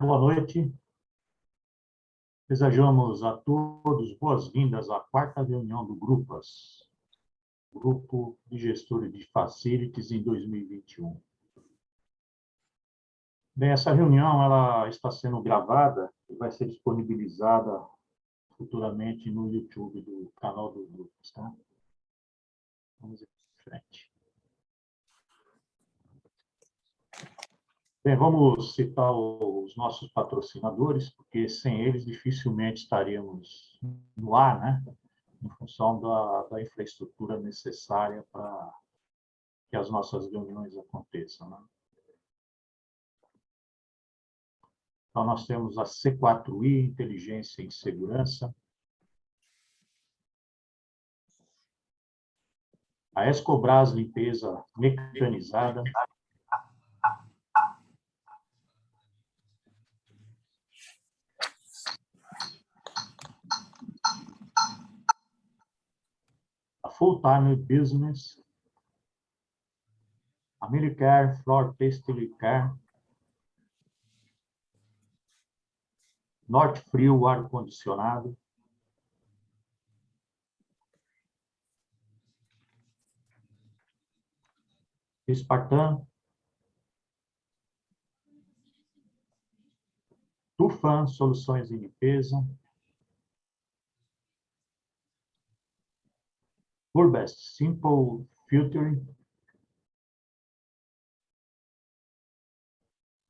Boa noite. Desejamos a todos boas-vindas à quarta reunião do Grupas, Grupo de Gestores de Facilities em 2021. Bem, essa reunião ela está sendo gravada e vai ser disponibilizada futuramente no YouTube do canal do Grupas, tá? Vamos em frente. Bem, vamos citar os nossos patrocinadores, porque sem eles dificilmente estaríamos no ar, né? Em função da infraestrutura necessária para que as nossas reuniões aconteçam, né? Então, nós temos a C4I, Inteligência e Segurança, a Escobras Limpeza Mecanizada, a Full Time Business, a Milicare Floor Textile Care, Norte Frio Ar Condicionado, Espartan, Tufan Soluções de Limpeza, Urbest Simple Filtering,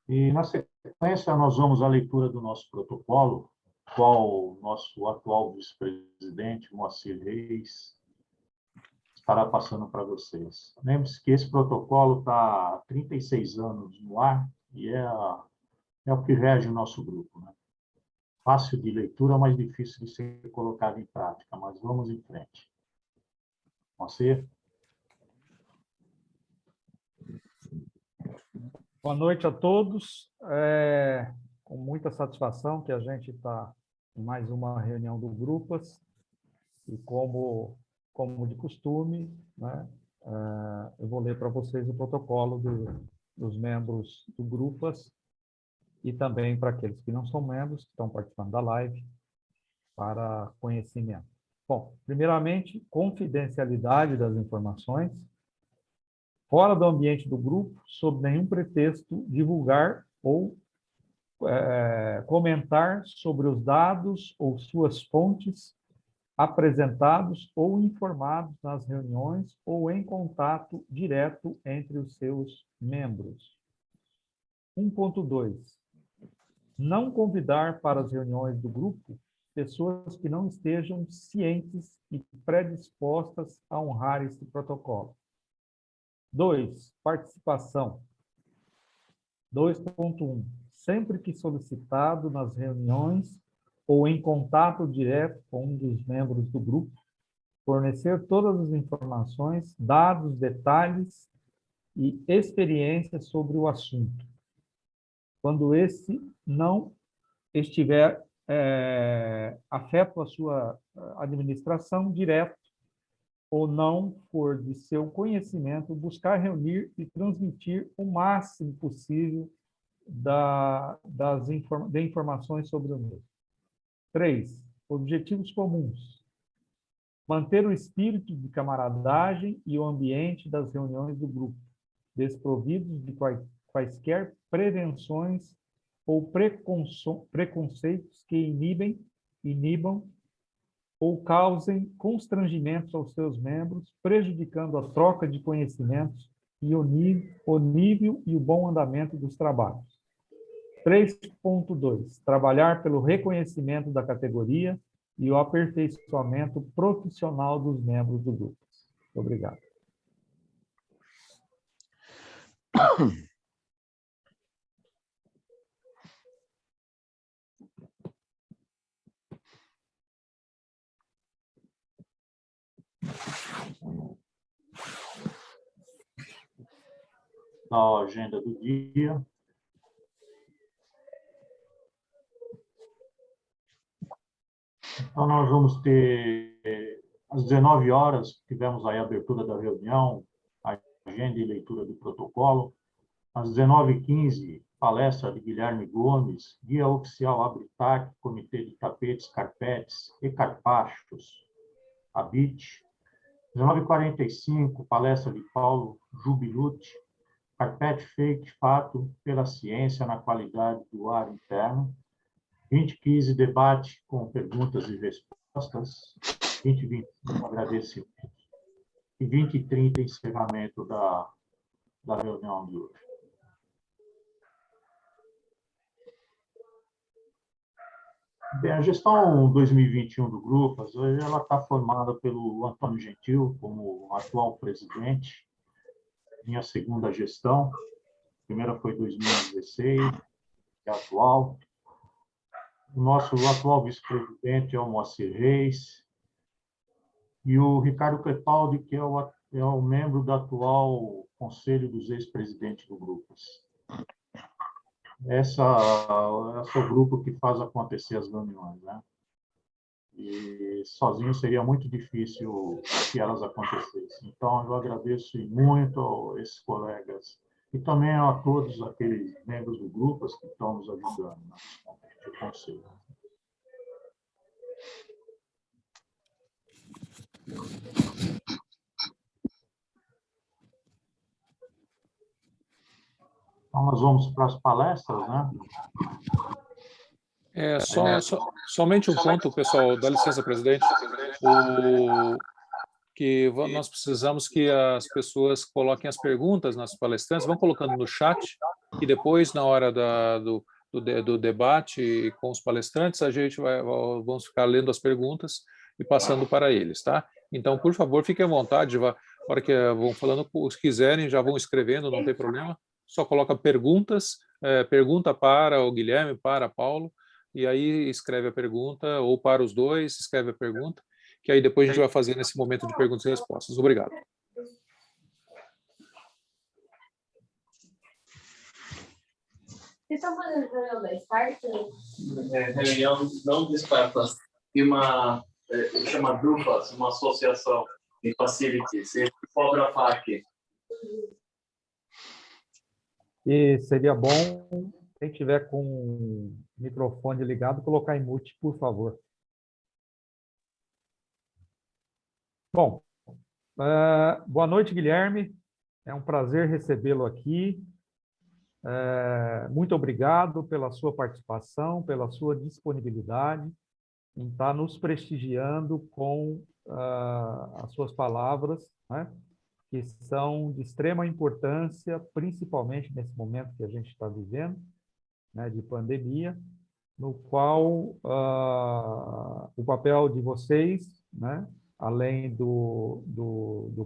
e na sequência nós vamos à leitura do nosso protocolo, qual o nosso atual vice-presidente, Moacir Reis, estará passando para vocês. Lembre-se que esse protocolo está há 36 anos no ar e é o que rege o nosso grupo, né? Fácil de leitura, mas difícil de ser colocado em prática, mas vamos em frente. Moacir? Boa noite a todos. Com muita satisfação que a gente está em mais uma reunião do Grupas e como de costume, né, eu vou ler para vocês o protocolo dos membros do Grupas e também para aqueles que não são membros, que estão participando da live, para conhecimento. Bom, primeiramente, confidencialidade das informações. Fora do ambiente do grupo, sob nenhum pretexto, divulgar ou comentar sobre os dados ou suas fontes apresentados ou informados nas reuniões ou em contato direto entre os seus membros. 1.2. Não convidar para as reuniões do grupo pessoas que não estejam cientes e predispostas a honrar esse protocolo. 2. Participação. 2.1. Sempre que solicitado nas reuniões ou em contato direto com um dos membros do grupo, fornecer todas as informações, dados, detalhes e experiências sobre o assunto. Quando esse não estiver afeto à sua administração direta, ou não for de seu conhecimento, buscar reunir e transmitir o máximo possível de informações sobre o mesmo. 3. Objetivos comuns. Manter o espírito de camaradagem e o ambiente das reuniões do grupo, desprovidos de quaisquer prevenções ou preconceitos que inibam ou causem constrangimentos aos seus membros, prejudicando a troca de conhecimentos e o nível e o bom andamento dos trabalhos. 3.2. Trabalhar pelo reconhecimento da categoria e o aperfeiçoamento profissional dos membros do grupo. Obrigado. A agenda do dia. Então, nós vamos ter, às 19 horas, tivemos aí a abertura da reunião, a agenda e leitura do protocolo. Às 19h15, palestra de Guilherme Gomes, Guia Oficial Abritac, Comitê de Tapetes, Carpetes e Carpachos, ABIT. 19h45, palestra de Paulo Jubilucci, Carpete Fake Fato pela Ciência na Qualidade do Ar Interno. 20h15, debate com perguntas e respostas. 20h25, agradecimento. E 20h30, encerramento da reunião de hoje. Bem, a gestão 2021 do Grupas, hoje ela está formada pelo Antônio Gentil como atual presidente, minha segunda gestão, a primeira foi 2016, é atual. O nosso atual vice-presidente é o Moacir Reis, e o Ricardo Crepaldi, que é o membro do atual Conselho dos Ex-Presidentes do Grupas. Esse é o grupo que faz acontecer as reuniões, né? E sozinho seria muito difícil que elas acontecessem. Então, eu agradeço muito a esses colegas e também a todos aqueles membros do grupo que estão nos ajudando no conselho. Então, nós vamos para as palestras, né? Somente um ponto, pessoal, dá licença, presidente. Nós precisamos que as pessoas coloquem as perguntas nas palestrantes, vão colocando no chat, e depois, na hora do debate com os palestrantes, vamos ficar lendo as perguntas e passando para eles, tá? Então, por favor, fiquem à vontade, a hora que vão falando, se quiserem, já vão escrevendo, não tem problema. Só coloca perguntas, pergunta para o Guilherme, para Paulo, e aí escreve a pergunta, ou para os dois, escreve a pergunta, que aí depois a gente vai fazer nesse momento de perguntas e respostas. Obrigado. Vocês estão fazendo reunião da Start? Reunião não de startups, e chama Grupas, uma associação de facilities, e fotografar aqui. E seria bom, quem tiver com o microfone ligado, colocar em mute, por favor. Bom, boa noite, Guilherme. É um prazer recebê-lo aqui. Muito obrigado pela sua participação, pela sua disponibilidade em estar nos prestigiando com as suas palavras, né, que são de extrema importância, principalmente nesse momento que a gente está vivendo, né, de pandemia, no qual o papel de vocês, né, além do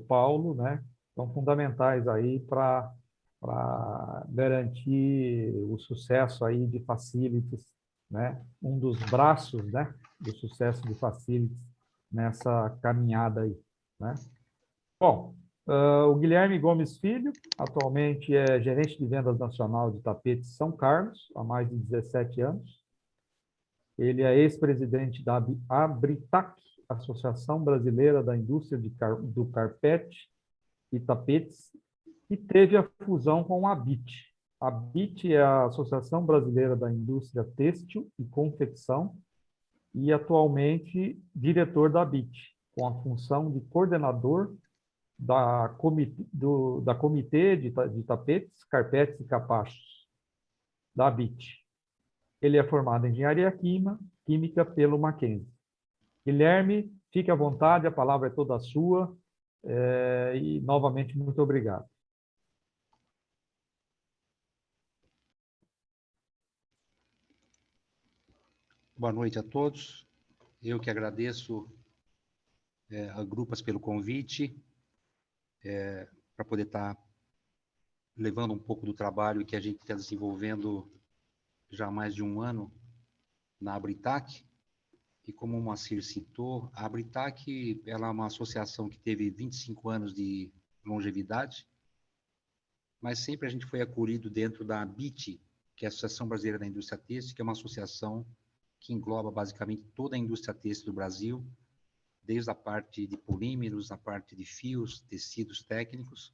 Paulo, né, são fundamentais aí para garantir o sucesso aí de Facilities, né, um dos braços, né, do sucesso de Facilities nessa caminhada aí, né. Bom, o Guilherme Gomes Filho, atualmente é gerente de vendas nacional de tapetes São Carlos, há mais de 17 anos. Ele é ex-presidente da Abritac, Associação Brasileira da Indústria do Carpete e Tapetes, e teve a fusão com a ABIT. A ABIT é a Associação Brasileira da Indústria Têxtil e Confecção e atualmente diretor da ABIT, com a função de coordenador da Comitê de Tapetes, Carpetes e Capachos, da ABIT. Ele é formado em Engenharia Química pelo Mackenzie. Guilherme, fique à vontade, a palavra é toda sua, e novamente muito obrigado. Boa noite a todos. Eu que agradeço a Grupas pelo convite, para poder estar levando um pouco do trabalho que a gente está desenvolvendo já há mais de um ano na Abritac. E como o Moacir citou, a Abritac ela é uma associação que teve 25 anos de longevidade, mas sempre a gente foi acolhido dentro da ABIT, que é a Associação Brasileira da Indústria Têxtil, que é uma associação que engloba basicamente toda a indústria têxtil do Brasil, desde a parte de polímeros, a parte de fios, tecidos técnicos,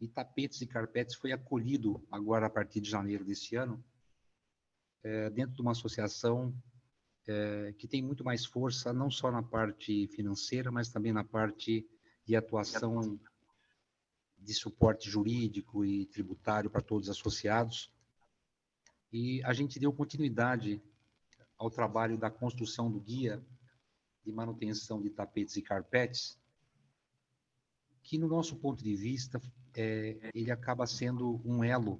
e tapetes e carpetes foi acolhido agora a partir de janeiro desse ano, dentro de uma associação que tem muito mais força, não só na parte financeira, mas também na parte de atuação de suporte jurídico e tributário para todos os associados. E a gente deu continuidade ao trabalho da construção do guia de manutenção de tapetes e carpetes, que, no nosso ponto de vista, ele acaba sendo um elo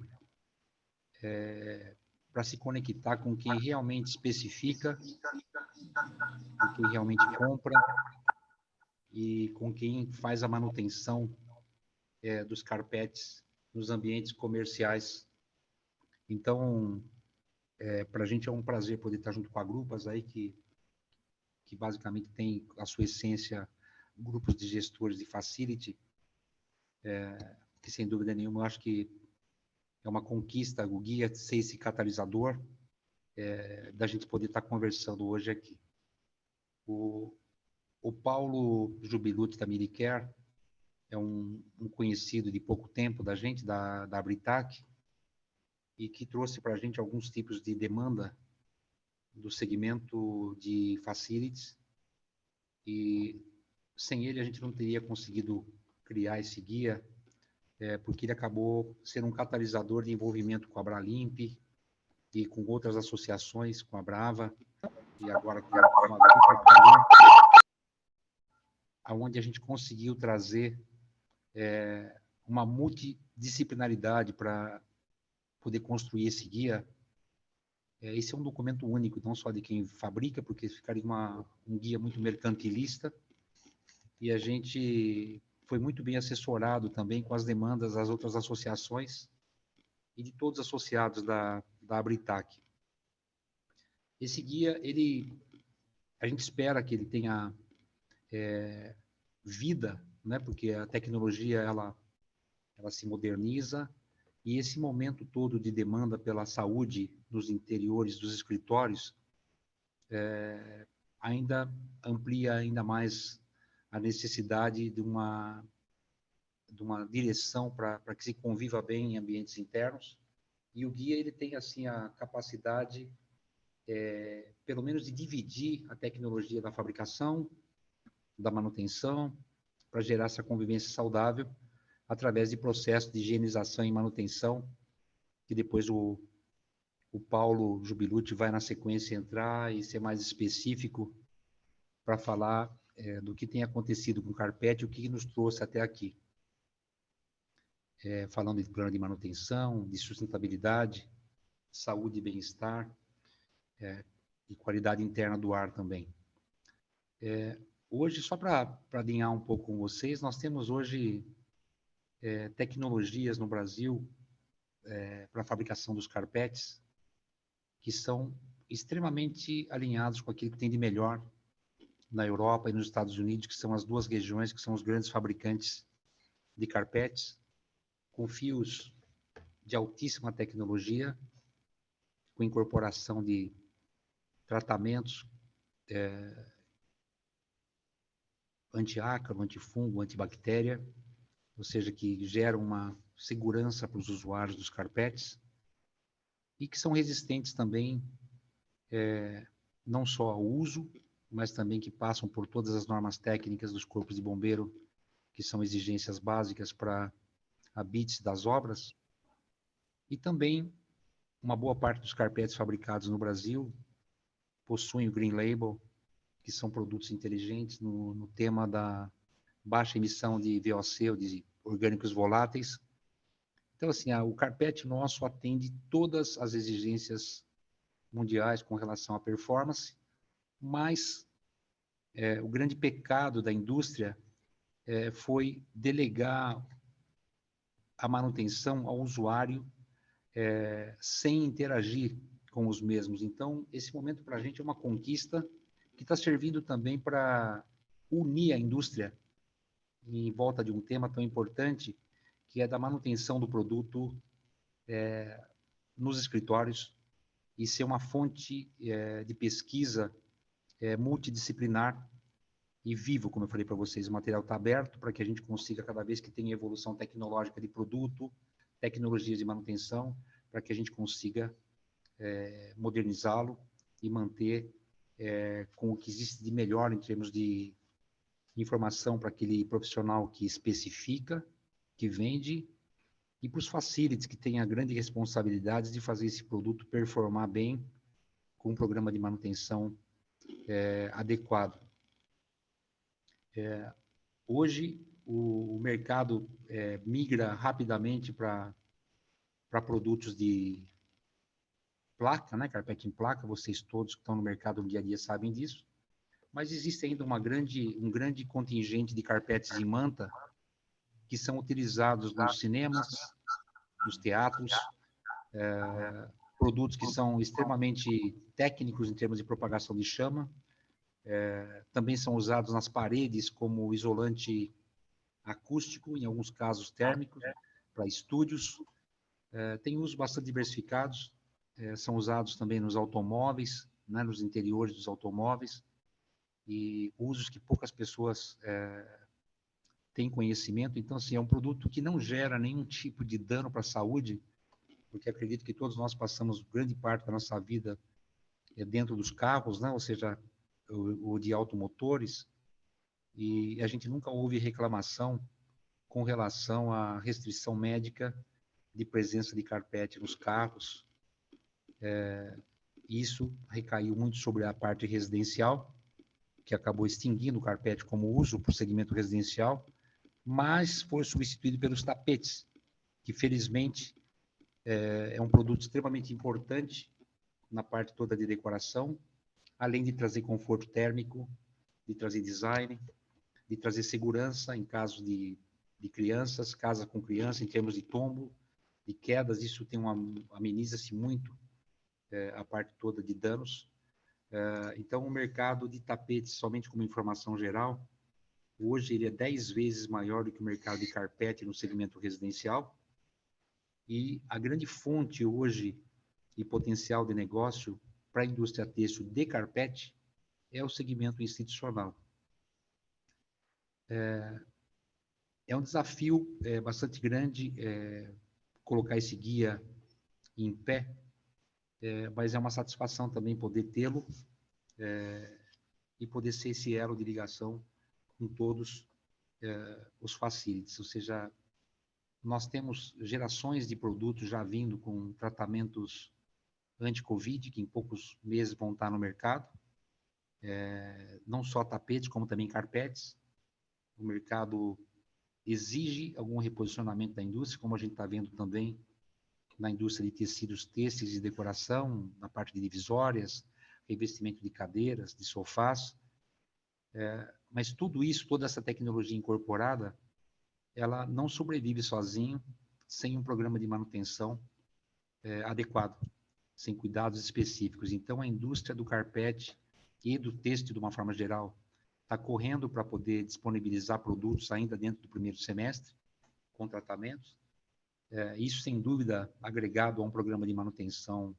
para se conectar com quem realmente especifica, com quem realmente compra e com quem faz a manutenção dos carpetes nos ambientes comerciais. Então, para a gente é um prazer poder estar junto com a Grupas aí, que basicamente tem a sua essência grupos de gestores de facility, que sem dúvida nenhuma eu acho que é uma conquista o guia ser esse catalisador da gente poder estar conversando hoje aqui. O Paulo Jubilucci da Medicare é um conhecido de pouco tempo da gente, da Britac, e que trouxe para a gente alguns tipos de demanda do segmento de facilities, e sem ele a gente não teria conseguido criar esse guia, porque ele acabou sendo um catalisador de envolvimento com a Abralimp e com outras associações, com a Brava, e agora com a Grupa também, onde a gente conseguiu trazer uma multidisciplinaridade para poder construir esse guia. Esse é um documento único, não só de quem fabrica, porque ficaria um guia muito mercantilista, e a gente foi muito bem assessorado também com as demandas das outras associações e de todos os associados da Abritac. Esse guia, a gente espera que ele tenha vida, né? Porque a tecnologia ela se moderniza, e esse momento todo de demanda pela saúde nos interiores dos escritórios ainda amplia ainda mais a necessidade de uma direção para que se conviva bem em ambientes internos. E o guia ele tem assim a capacidade, pelo menos, de dividir a tecnologia da fabricação, da manutenção, para gerar essa convivência saudável através de processos de higienização e manutenção, que depois o Paulo Jubilucci vai na sequência entrar e ser mais específico para falar do que tem acontecido com o carpete, o que nos trouxe até aqui. Falando de plano de manutenção, de sustentabilidade, saúde e bem-estar, e qualidade interna do ar também. Hoje, só para alinhar um pouco com vocês, nós temos hoje tecnologias no Brasil para a fabricação dos carpetes que são extremamente alinhados com aquilo que tem de melhor na Europa e nos Estados Unidos, que são as duas regiões que são os grandes fabricantes de carpetes, com fios de altíssima tecnologia, com incorporação de tratamentos antiácaro, antifungo, antibactéria, ou seja, que geram uma segurança para os usuários dos carpetes e que são resistentes também, não só ao uso, mas também que passam por todas as normas técnicas dos corpos de bombeiro, que são exigências básicas para a BITS das obras. E também uma boa parte dos carpetes fabricados no Brasil possuem o Green Label, que são produtos inteligentes no tema da baixa emissão de VOC, ou de orgânicos voláteis. Então, assim, o carpete nosso atende todas as exigências mundiais com relação à performance, mas o grande pecado da indústria foi delegar a manutenção ao usuário sem interagir com os mesmos. Então, esse momento para a gente é uma conquista que está servindo também para unir a indústria em volta de um tema tão importante, que é da manutenção do produto nos escritórios e ser uma fonte de pesquisa multidisciplinar e vivo, como eu falei para vocês. O material está aberto para que a gente consiga, cada vez que tem evolução tecnológica de produto, tecnologias de manutenção, para que a gente consiga modernizá-lo e manter com o que existe de melhor em termos de informação para aquele profissional que especifica, que vende, e para os facilities, que têm a grande responsabilidade de fazer esse produto performar bem com um programa de manutenção adequado. Hoje, o mercado migra rapidamente para produtos de placa, né? Carpete em placa, vocês todos que estão no mercado no dia a dia sabem disso, mas existe ainda um grande contingente de carpetes em manta que são utilizados nos cinemas, nos teatros, produtos que são extremamente técnicos em termos de propagação de chama, também são usados nas paredes como isolante acústico, em alguns casos térmicos, para estúdios. Tem usos bastante diversificados, são usados também nos automóveis, né, nos interiores dos automóveis, e usos que poucas pessoas têm conhecimento. Então, assim, é um produto que não gera nenhum tipo de dano para a saúde, porque acredito que todos nós passamos grande parte da nossa vida dentro dos carros, né, ou seja, o de automotores, e a gente nunca houve reclamação com relação à restrição médica de presença de carpete nos carros. Isso recaiu muito sobre a parte residencial, que acabou extinguindo o carpete como uso para o segmento residencial, mas foi substituído pelos tapetes, que felizmente é um produto extremamente importante na parte toda de decoração, além de trazer conforto térmico, de trazer design, de trazer segurança em caso de crianças, casa com criança, em termos de tombo, de quedas. Isso ameniza-se muito a parte toda de danos. Então, o mercado de tapetes, somente como informação geral, hoje ele é 10 vezes maior do que o mercado de carpete no segmento residencial. E a grande fonte hoje e potencial de negócio para a indústria têxtil de carpete é o segmento institucional. É um desafio bastante grande colocar esse guia em pé, mas é uma satisfação também poder tê-lo e poder ser esse elo de ligação com todos os facilities. Ou seja, nós temos gerações de produtos já vindo com tratamentos anti-Covid, que em poucos meses vão estar no mercado, não só tapetes, como também carpetes. O mercado exige algum reposicionamento da indústria, como a gente está vendo também na indústria de tecidos têxteis e decoração, na parte de divisórias, revestimento de cadeiras, de sofás. Mas tudo isso, toda essa tecnologia incorporada, ela não sobrevive sozinho, sem um programa de manutenção adequado, sem cuidados específicos. Então, a indústria do carpete e do têxtil, de uma forma geral, está correndo para poder disponibilizar produtos ainda dentro do primeiro semestre, com tratamentos. Isso, sem dúvida, agregado a um programa de manutenção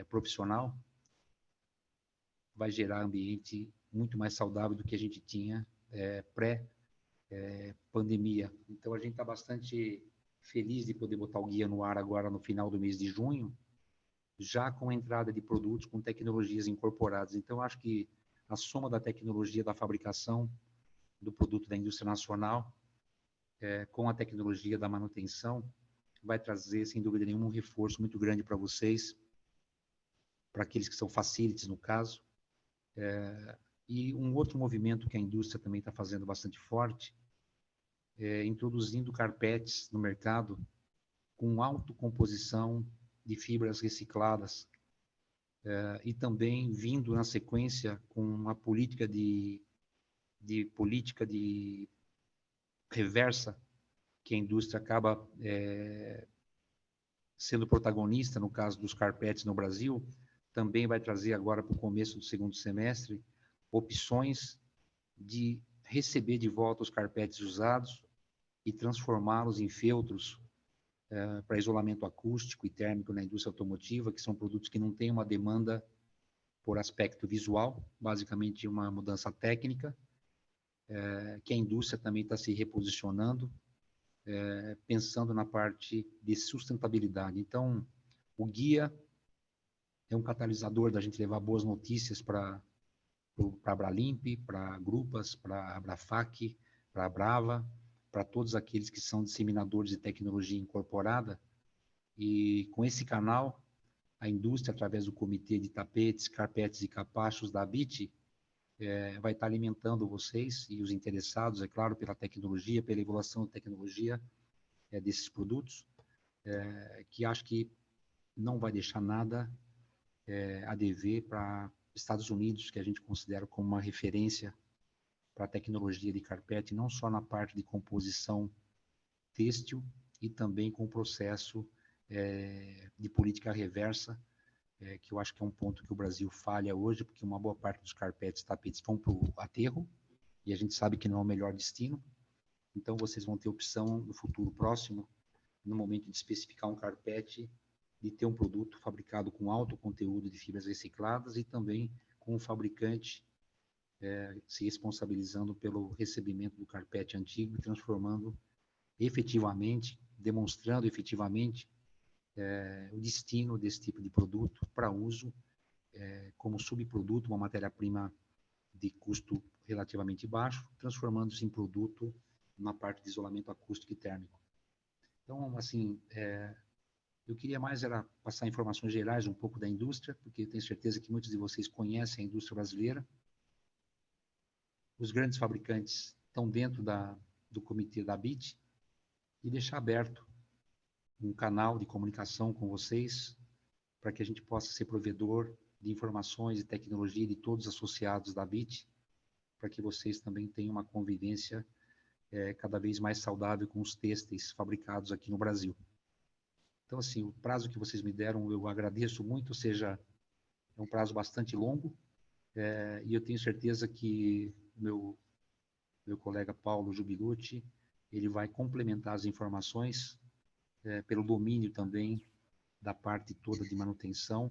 profissional, vai gerar ambiente muito mais saudável do que a gente tinha pré-pandemia. Então, a gente está bastante feliz de poder botar o guia no ar agora no final do mês de junho, já com a entrada de produtos com tecnologias incorporadas. Então, acho que a soma da tecnologia da fabricação do produto da indústria nacional com a tecnologia da manutenção vai trazer, sem dúvida nenhuma, um reforço muito grande para vocês, para aqueles que são facilities, no caso. E um outro movimento que a indústria também está fazendo bastante forte é introduzindo carpetes no mercado com autocomposição de fibras recicladas, e também vindo na sequência com uma política de reversa, que a indústria acaba sendo protagonista, no caso dos carpetes no Brasil, também vai trazer agora para o começo do segundo semestre opções de receber de volta os carpetes usados e transformá-los em feltros para isolamento acústico e térmico na indústria automotiva, que são produtos que não têm uma demanda por aspecto visual, basicamente uma mudança técnica, que a indústria também está se reposicionando, pensando na parte de sustentabilidade. Então, o guia é um catalisador da gente levar boas notícias para a Abralimp, para a Grupas, para a Abrafac, para a Brava, para todos aqueles que são disseminadores de tecnologia incorporada. E com esse canal, a indústria, através do Comitê de Tapetes, Carpetes e Capachos da ABIT, vai estar alimentando vocês e os interessados, é claro, pela tecnologia, pela evolução da tecnologia desses produtos, que acho que não vai deixar nada a dever para Estados Unidos, que a gente considera como uma referência para a tecnologia de carpete, não só na parte de composição têxtil, e também com o processo de política reversa, que eu acho que é um ponto que o Brasil falha hoje, porque uma boa parte dos carpetes, tapetes vão para o aterro, e a gente sabe que não é o melhor destino. Então, vocês vão ter opção no futuro próximo, no momento de especificar um carpete, de ter um produto fabricado com alto conteúdo de fibras recicladas e também com o fabricante se responsabilizando pelo recebimento do carpete antigo e transformando efetivamente, demonstrando efetivamente o destino desse tipo de produto para uso como subproduto, uma matéria-prima de custo relativamente baixo, transformando-se em produto na parte de isolamento acústico e térmico. Então, assim, eu queria mais era passar informações gerais um pouco da indústria, porque eu tenho certeza que muitos de vocês conhecem a indústria brasileira. Os grandes fabricantes estão dentro do comitê da ABIT, e deixar aberto um canal de comunicação com vocês, para que a gente possa ser provedor de informações e tecnologia de todos os associados da ABIT, para que vocês também tenham uma convivência cada vez mais saudável com os têxteis fabricados aqui no Brasil. Então, assim, o prazo que vocês me deram, eu agradeço muito, ou seja, é um prazo bastante longo, e eu tenho certeza que meu colega Paulo Jubilucci, ele vai complementar as informações pelo domínio também da parte toda de manutenção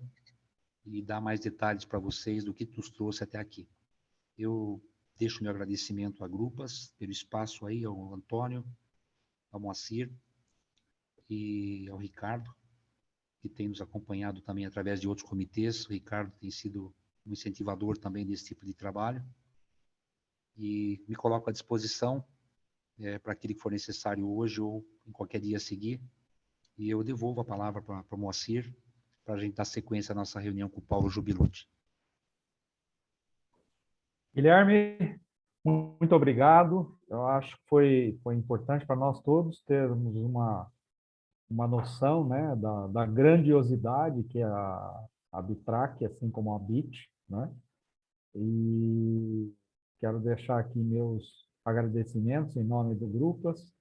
e dar mais detalhes para vocês do que nos trouxe até aqui. Eu deixo meu agradecimento a Grupas pelo espaço aí, ao Antônio, ao Moacir e ao Ricardo, que tem nos acompanhado também através de outros comitês. O Ricardo tem sido um incentivador também desse tipo de trabalho. E me coloco à disposição para aquilo que for necessário hoje ou em qualquer dia a seguir. E eu devolvo a palavra para o Moacir, para a gente dar sequência à nossa reunião com o Paulo Jubilucci. Guilherme, muito obrigado. Eu acho que foi importante para nós todos termos uma noção, né, da grandiosidade que é a Bitrac, assim como a BIT, né? E quero deixar aqui meus agradecimentos em nome do Grupas,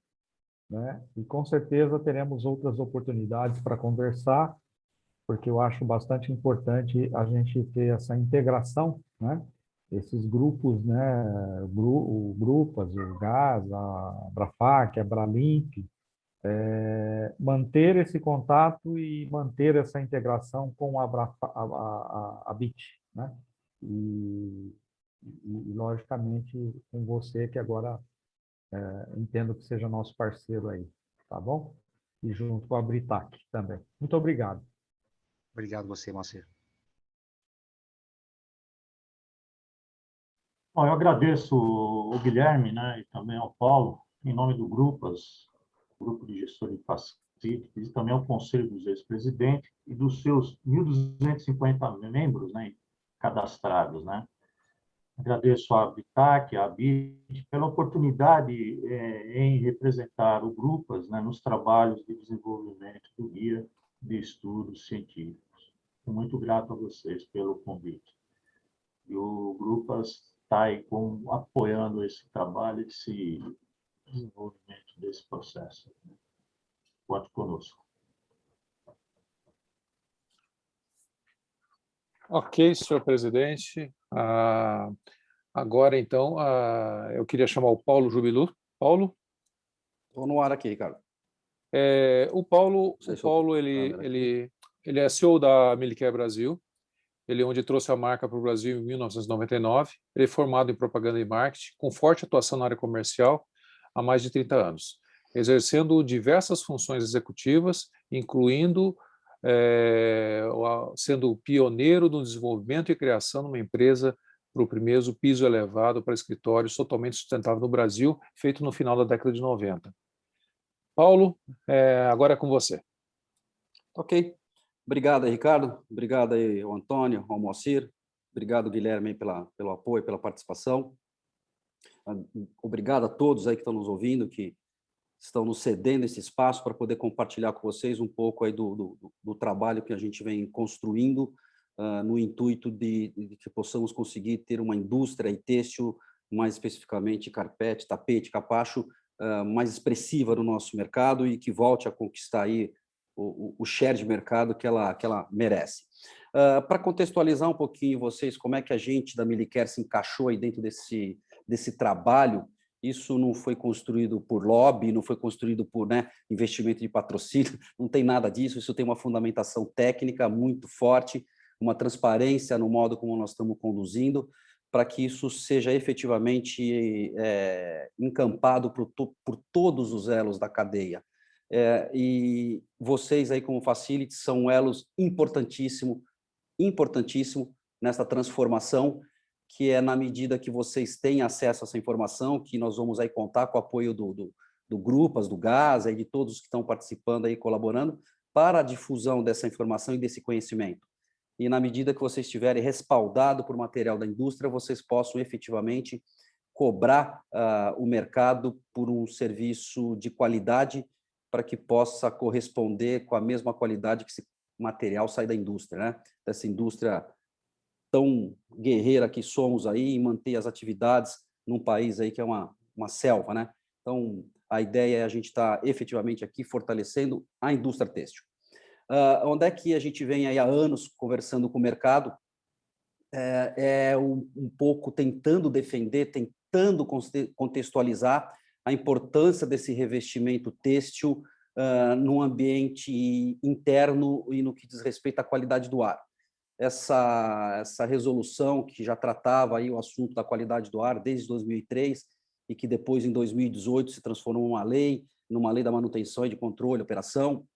né? E com certeza teremos outras oportunidades para conversar, porque eu acho bastante importante a gente ter essa integração, né? Esses grupos, né? O Grupas, o GAS, a Abrafac, a Abralimp, manter esse contato e manter essa integração com a BIT, né? E, logicamente, com você, que agora entendo que seja nosso parceiro aí, tá bom? E junto com a Britac também. Muito obrigado. Obrigado a você, Moacir. Bom, eu agradeço o Guilherme, né, e também ao Paulo, em nome do Grupas, Grupo de Gestores de Facilities, e também ao Conselho dos Ex-Presidentes e dos seus 1.250 membros, né, cadastrados, né. Agradeço à Bitac, à BIT, pela oportunidade em representar o Grupas, né, nos trabalhos de desenvolvimento do guia de estudos científicos. Muito grato a vocês pelo convite. E o Grupas está aí apoiando esse trabalho, esse desenvolvimento desse processo. Conte conosco. Ok, senhor presidente. Agora, então, eu queria chamar o Paulo Jubilu. Paulo? Estou no ar aqui, Ricardo. O Paulo ele é CEO da Millicare Brasil. ele onde trouxe a marca para o Brasil em 1999. Ele é formado em propaganda e marketing, com forte atuação na área comercial há mais de 30 anos, exercendo diversas funções executivas, incluindo sendo pioneiro no desenvolvimento e criação de uma empresa para o primeiro piso elevado para escritórios totalmente sustentável no Brasil, feito no final da década de 90. Paulo, agora é com você. Ok. Obrigado, Ricardo. Obrigado aí, ao Antônio, ao Moacir. Obrigado, Guilherme, pelo apoio, pela participação. Obrigado a todos aí que estão nos ouvindo, que estão nos cedendo esse espaço para poder compartilhar com vocês um pouco aí do trabalho que a gente vem construindo no intuito de que possamos conseguir ter uma indústria têxtil, mais especificamente carpete, tapete, capacho, mais expressiva no nosso mercado e que volte a conquistar aí o share de mercado que ela merece. Para contextualizar um pouquinho vocês, como é que a gente da Milicare se encaixou aí dentro desse trabalho, isso não foi construído por lobby, não foi construído por investimento de patrocínio, não tem nada disso, isso tem uma fundamentação técnica muito forte, uma transparência no modo como nós estamos conduzindo, para que isso seja efetivamente encampado por todos os elos da cadeia. E vocês aí como facilities são elos importantíssimo nessa transformação, que é na medida que vocês têm acesso a essa informação, que nós vamos aí contar com o apoio do Grupas, do GAS, aí de todos que estão participando aí, colaborando, para a difusão dessa informação e desse conhecimento. E na medida que vocês estiverem respaldados por material da indústria, vocês possam efetivamente cobrar o mercado por um serviço de qualidade para que possa corresponder com a mesma qualidade que esse material sai da indústria, né? Dessa indústria tão guerreira que somos aí em manter as atividades num país aí que é uma selva, né? Então, a ideia é a gente estar efetivamente aqui fortalecendo a indústria têxtil. Onde é que a gente vem aí há anos conversando com o mercado, um pouco tentando defender, tentando contextualizar a importância desse revestimento têxtil no ambiente interno e no que diz respeito à qualidade do ar. Essa resolução que já tratava aí o assunto da qualidade do ar desde 2003 e que depois, em 2018, se transformou numa lei da manutenção e de controle, operação,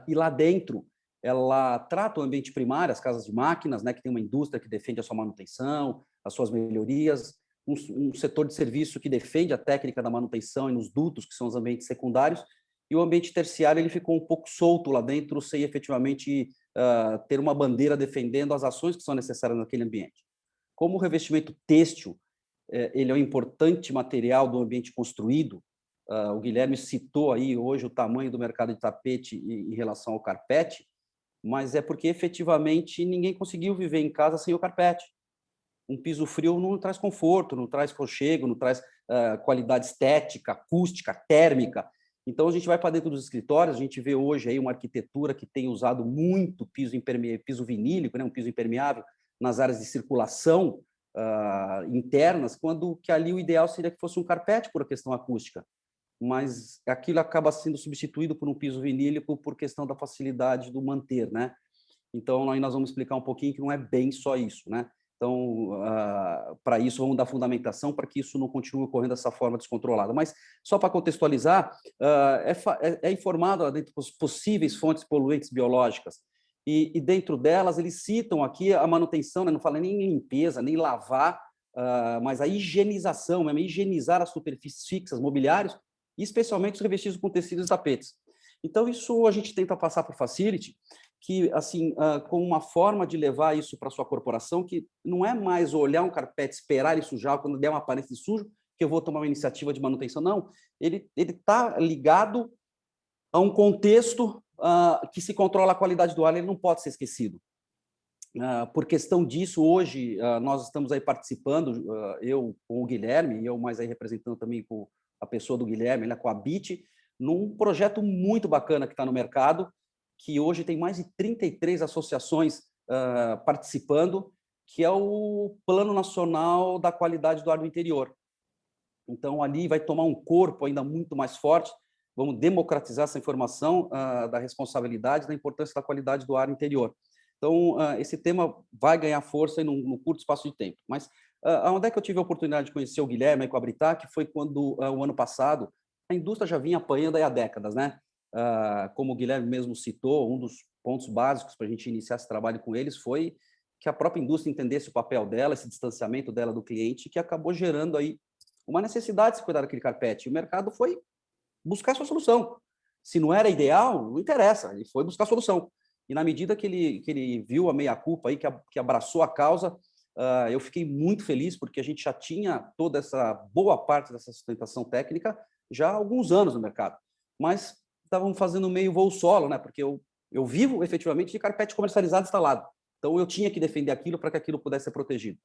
e lá dentro ela trata o ambiente primário, as casas de máquinas, né, que tem uma indústria que defende a sua manutenção, as suas melhorias, um setor de serviço que defende a técnica da manutenção e nos dutos, que são os ambientes secundários, e o ambiente terciário ele ficou um pouco solto lá dentro, sem efetivamente ter uma bandeira defendendo as ações que são necessárias naquele ambiente. Como o revestimento têxtil ele é um importante material do ambiente construído, o Guilherme citou aí hoje o tamanho do mercado de tapete em relação ao carpete, mas é porque efetivamente ninguém conseguiu viver em casa sem o carpete. Um piso frio não traz conforto, não traz aconchego, não traz qualidade estética, acústica, térmica. Então, a gente vai para dentro dos escritórios, a gente vê hoje aí uma arquitetura que tem usado muito piso vinílico, né, um piso impermeável, nas áreas de circulação internas, quando que ali o ideal seria que fosse um carpete por questão acústica. Mas aquilo acaba sendo substituído por um piso vinílico por questão da facilidade do manter, né? Então, aí nós vamos explicar um pouquinho que não é bem só isso, né? Então, para isso, vamos dar fundamentação para que isso não continue ocorrendo dessa forma descontrolada. Mas, só para contextualizar, é informado dentro das possíveis fontes poluentes biológicas, e dentro delas, eles citam aqui a manutenção, né? Não fala nem em limpeza, nem lavar, mas a higienização, mesmo, higienizar as superfícies fixas, mobiliários, e especialmente os revestidos com tecidos e tapetes. Então, isso a gente tenta passar para o Facility, que, assim, como uma forma de levar isso para a sua corporação, que não é mais olhar um carpete, esperar ele sujar, quando der uma aparência de sujo, que eu vou tomar uma iniciativa de manutenção. Não, ele está ligado a um contexto que se controla a qualidade do ar, ele não pode ser esquecido. Por questão disso, hoje, nós estamos aí participando, eu com o Guilherme, e eu mais aí representando também com a pessoa do Guilherme, né, com a BIT, num projeto muito bacana que está no mercado, que hoje tem mais de 33 associações participando, que é o Plano Nacional da Qualidade do Ar do Interior. Então, ali vai tomar um corpo ainda muito mais forte, vamos democratizar essa informação da responsabilidade, da importância da qualidade do ar interior. Então, esse tema vai ganhar força em num curto espaço de tempo. Mas onde é que eu tive a oportunidade de conhecer o Guilherme com a Britac foi quando, o ano passado, a indústria já vinha apanhando aí há décadas, né? Como o Guilherme mesmo citou, um dos pontos básicos para a gente iniciar esse trabalho com eles foi que a própria indústria entendesse o papel dela, esse distanciamento dela do cliente, que acabou gerando aí uma necessidade de se cuidar daquele carpete. E o mercado foi buscar sua solução. Se não era ideal, não interessa, ele foi buscar solução. E na medida que ele viu a meia-culpa aí, que abraçou a causa, eu fiquei muito feliz, porque a gente já tinha toda essa boa parte dessa sustentação técnica já há alguns anos no mercado. Mas estavam fazendo meio voo solo, né? Porque eu vivo efetivamente de carpete comercializado instalado. Então eu tinha que defender aquilo para que aquilo pudesse ser protegido.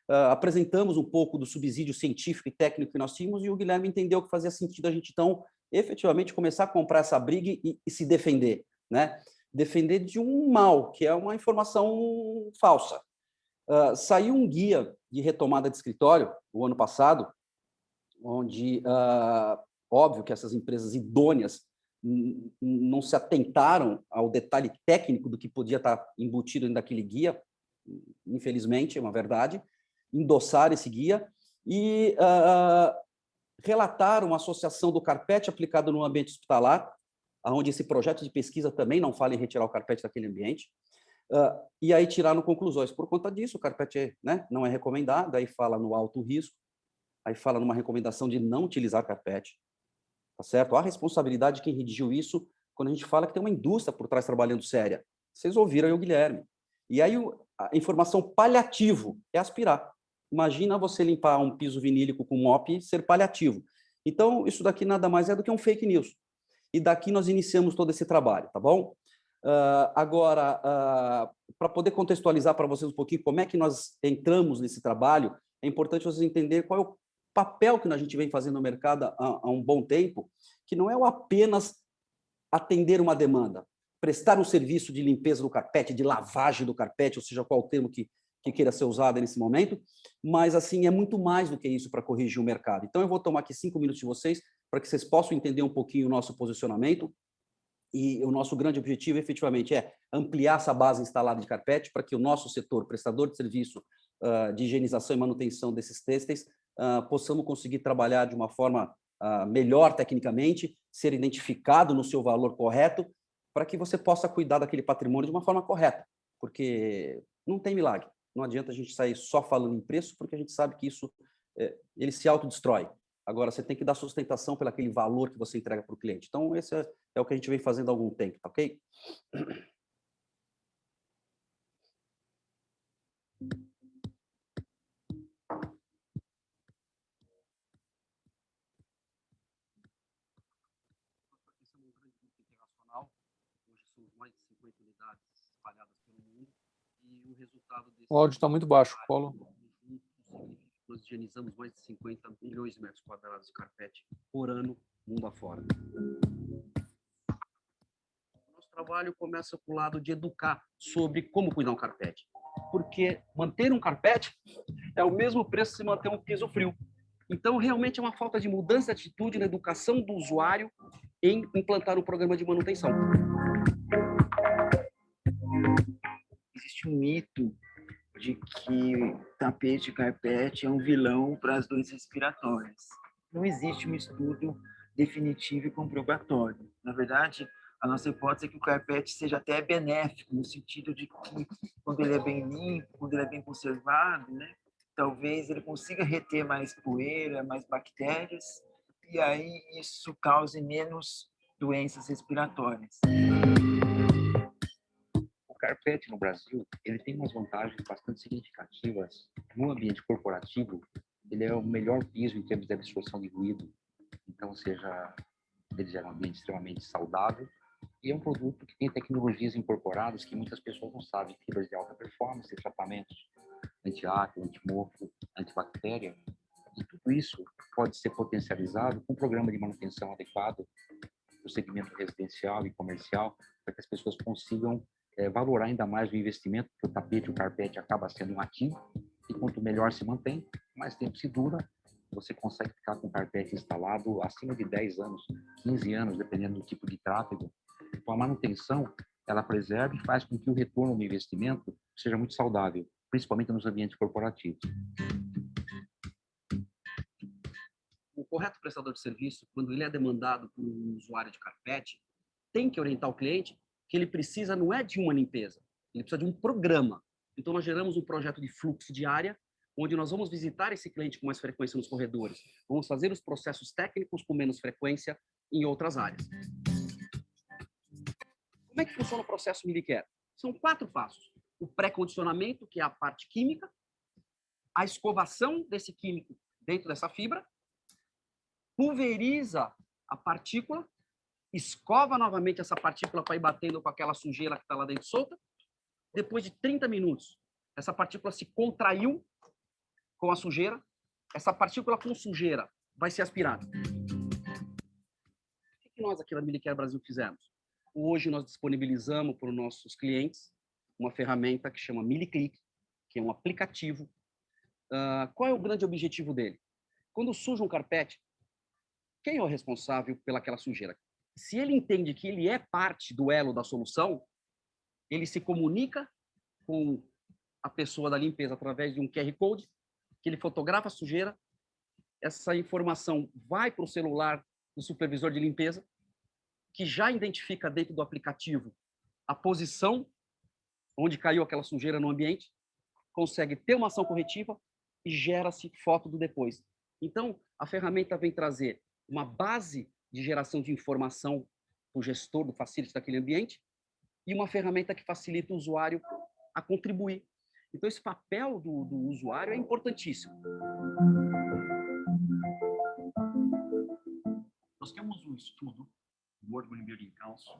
Apresentamos um pouco do subsídio científico e técnico que nós tínhamos e o Guilherme entendeu que fazia sentido a gente, então, efetivamente começar a comprar essa briga e se defender, né? Defender de um mal, que é uma informação falsa. Saiu um guia de retomada de escritório, o ano passado, onde, óbvio que essas empresas idôneas não se atentaram ao detalhe técnico do que podia estar embutido dentro daquele guia, infelizmente, é uma verdade, endossaram esse guia e relataram uma associação do carpete aplicado no ambiente hospitalar, onde esse projeto de pesquisa também não fala em retirar o carpete daquele ambiente, e aí tiraram conclusões. Por conta disso, o carpete, né, não é recomendado, aí fala no alto risco, aí fala numa recomendação de não utilizar carpete, tá certo? A responsabilidade de quem redigiu isso, quando a gente fala que tem uma indústria por trás trabalhando séria. Vocês ouviram aí o Guilherme. E aí a informação paliativo é aspirar. Imagina você limpar um piso vinílico com mop e ser paliativo. Então, isso daqui nada mais é do que um fake news. E daqui nós iniciamos todo esse trabalho, tá bom? Agora, para poder contextualizar para vocês um pouquinho como é que nós entramos nesse trabalho, é importante vocês entenderem qual é o papel que a gente vem fazendo no mercado há um bom tempo, que não é apenas atender uma demanda, prestar um serviço de limpeza do carpete, de lavagem do carpete, ou seja, qual o termo que queira ser usado nesse momento, mas assim é muito mais do que isso para corrigir o mercado. Então eu vou tomar aqui 5 minutos de vocês para que vocês possam entender um pouquinho o nosso posicionamento, e o nosso grande objetivo efetivamente é ampliar essa base instalada de carpete para que o nosso setor, prestador de serviço de higienização e manutenção desses têxteis, possamos conseguir trabalhar de uma forma melhor tecnicamente, ser identificado no seu valor correto, para que você possa cuidar daquele patrimônio de uma forma correta, porque não tem milagre. Não adianta a gente sair só falando em preço, porque a gente sabe que isso ele se autodestrói. Agora, você tem que dar sustentação pelo aquele valor que você entrega para o cliente. Então, esse é o que a gente vem fazendo há algum tempo, tá ok? Hoje somos mais de 50 unidades espalhadas pelo mundo e o resultado desse... O áudio está muito baixo, Paulo. Nós higienizamos mais de 50 milhões de metros quadrados de carpete por ano, mundo afora. O nosso trabalho começa com o lado de educar sobre como cuidar um carpete. Porque manter um carpete é o mesmo preço se manter um piso frio. Então, realmente é uma falta de mudança de atitude na educação do usuário em implantar um programa de manutenção. Existe um mito de que tapete e carpete é um vilão para as doenças respiratórias. Não existe um estudo definitivo e comprobatório. Na verdade, a nossa hipótese é que o carpete seja até benéfico, no sentido de que, quando ele é bem limpo, quando ele é bem conservado, né, talvez ele consiga reter mais poeira, mais bactérias, e aí isso cause menos doenças respiratórias. O carpete no Brasil, ele tem umas vantagens bastante significativas. No ambiente corporativo, ele é o melhor piso em termos de absorção de ruído. Então, ou seja, ele é um ambiente extremamente saudável e é um produto que tem tecnologias incorporadas que muitas pessoas não sabem. Fibras de alta performance, tratamentos anti-ácido, anti-mofo, antibactéria. E tudo isso pode ser potencializado com um programa de manutenção adequado do segmento residencial e comercial, para que as pessoas consigam valorar ainda mais o investimento, porque o tapete, o carpete acaba sendo um ativo, e quanto melhor se mantém, mais tempo se dura, você consegue ficar com o carpete instalado acima de 10 anos, 15 anos, dependendo do tipo de tráfego. Então, a manutenção, ela preserva e faz com que o retorno do investimento seja muito saudável, principalmente nos ambientes corporativos. O correto prestador de serviço, quando ele é demandado por um usuário de carpete, tem que orientar o cliente que ele precisa não é de uma limpeza, ele precisa de um programa. Então, nós geramos um projeto de fluxo de área, onde nós vamos visitar esse cliente com mais frequência nos corredores. Vamos fazer os processos técnicos com menos frequência em outras áreas. Como é que funciona o processo Milicare? São 4 passos. O pré-condicionamento, que é a parte química, a escovação desse químico dentro dessa fibra, pulveriza a partícula, escova novamente essa partícula para ir batendo com aquela sujeira que está lá dentro solta. Depois de 30 minutos, essa partícula se contraiu com a sujeira. Essa partícula com sujeira vai ser aspirada. O que nós aqui na Milicare Brasil fizemos? Hoje nós disponibilizamos para os nossos clientes uma ferramenta que chama Miliclick, que é um aplicativo. Qual é o grande objetivo dele? Quando suja um carpete, quem é o responsável pelaquela sujeira? Se ele entende que ele é parte do elo da solução, ele se comunica com a pessoa da limpeza através de um QR Code, que ele fotografa a sujeira, essa informação vai para o celular do supervisor de limpeza, que já identifica dentro do aplicativo a posição onde caiu aquela sujeira no ambiente, consegue ter uma ação corretiva e gera-se foto do depois. Então, a ferramenta vem trazer uma base de geração de informação para o gestor do facility daquele ambiente e uma ferramenta que facilita o usuário a contribuir. Então, esse papel do usuário é importantíssimo. Nós temos um estudo do World Green Building Council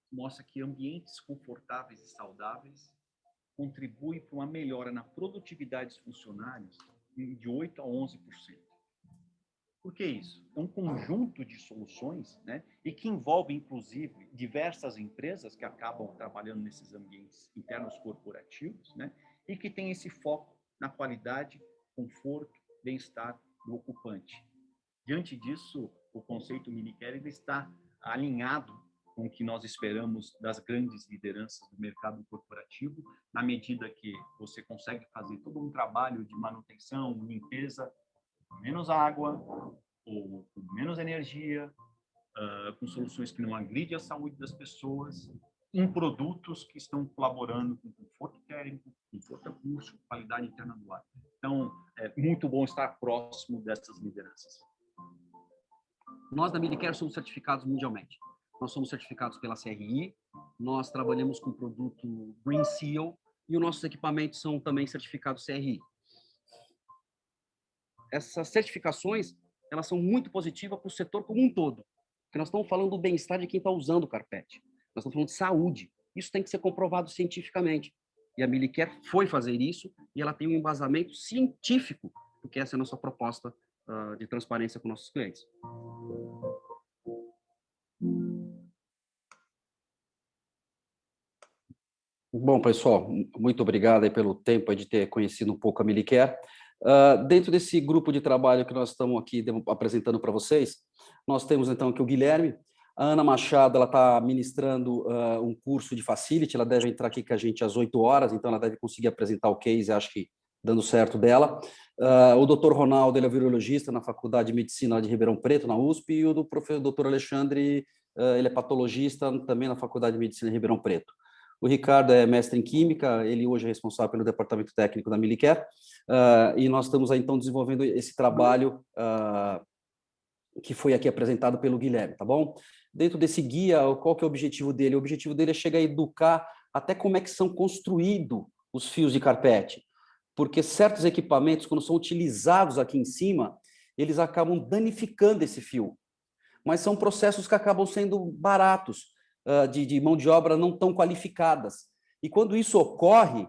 que mostra que ambientes confortáveis e saudáveis contribuem para uma melhora na produtividade dos funcionários de 8% a 11%. Por que isso? É um conjunto de soluções, né, e que envolve, inclusive, diversas empresas que acabam trabalhando nesses ambientes internos corporativos, né, e que tem esse foco na qualidade, conforto, bem-estar do ocupante. Diante disso, o conceito Milicare está alinhado com o que nós esperamos das grandes lideranças do mercado corporativo, na medida que você consegue fazer todo um trabalho de manutenção, limpeza, menos água, ou com menos energia, com soluções que não agridem a saúde das pessoas, em produtos que estão colaborando com conforto térmico, conforto acústico, qualidade interna do ar. Então, é muito bom estar próximo dessas lideranças. Nós da Milicare somos certificados mundialmente. Nós somos certificados pela CRI, nós trabalhamos com o produto Green Seal e os nossos equipamentos são também certificados CRI. Essas certificações, elas são muito positivas para o setor como um todo, porque nós estamos falando do bem-estar de quem está usando o carpete. Nós estamos falando de saúde. Isso tem que ser comprovado cientificamente. E a Milicare foi fazer isso e ela tem um embasamento científico, porque essa é a nossa proposta de transparência com nossos clientes. Bom, pessoal, muito obrigado aí pelo tempo de ter conhecido um pouco a Milicare. Dentro desse grupo de trabalho que nós estamos aqui apresentando para vocês, nós temos então aqui o Guilherme. A Ana Machado, ela está ministrando um curso de Facility, ela deve entrar aqui com a gente às 8 horas, então ela deve conseguir apresentar o case, acho que dando certo dela. O doutor Ronaldo, ele é virologista na Faculdade de Medicina de Ribeirão Preto, na USP, e o do doutor Alexandre, ele é patologista também na Faculdade de Medicina de Ribeirão Preto. O Ricardo é mestre em Química, ele hoje é responsável pelo departamento técnico da Milicare, e nós estamos aí, então, desenvolvendo esse trabalho que foi aqui apresentado pelo Guilherme, tá bom? Dentro desse guia, qual que é o objetivo dele? O objetivo dele é chegar a educar até como é que são construídos os fios de carpete, porque certos equipamentos, quando são utilizados aqui em cima, eles acabam danificando esse fio, mas são processos que acabam sendo baratos, de mão de obra não tão qualificadas. E quando isso ocorre,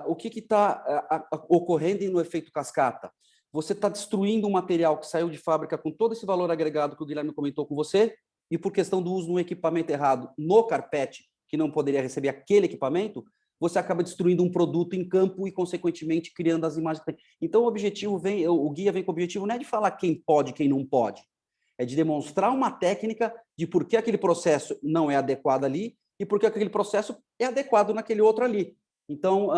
o que está ocorrendo no efeito cascata? Você está destruindo um material que saiu de fábrica com todo esse valor agregado que o Guilherme comentou com você, e por questão do uso de um equipamento errado no carpete, que não poderia receber aquele equipamento, você acaba destruindo um produto em campo e, consequentemente, criando as imagens. Então, o guia vem com o objetivo não é de falar quem pode e quem não pode, é de demonstrar uma técnica de por que aquele processo não é adequado ali e porque aquele processo é adequado naquele outro ali. Então,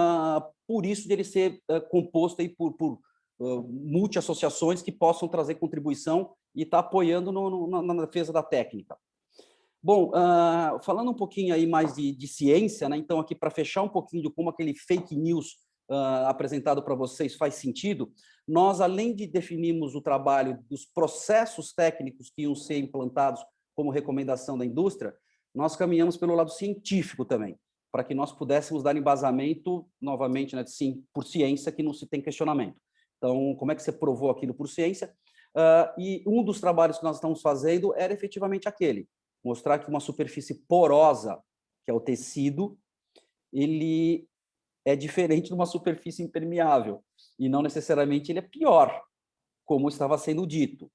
por isso de ele ser composto aí por multi-associações que possam trazer contribuição e estar apoiando na defesa da técnica. Bom, falando um pouquinho aí mais de ciência, né? Então, aqui para fechar um pouquinho de como aquele fake news apresentado para vocês faz sentido, nós, além de definirmos o trabalho dos processos técnicos que iam ser implantados como recomendação da indústria, nós caminhamos pelo lado científico também, para que nós pudéssemos dar embasamento, novamente, né, sim, por ciência, que não se tem questionamento. Então, como é que você provou aquilo por ciência? E um dos trabalhos que nós estamos fazendo era efetivamente aquele, mostrar que uma superfície porosa, que é o tecido, ele é diferente de uma superfície impermeável, e não necessariamente ele é pior, como estava sendo dito.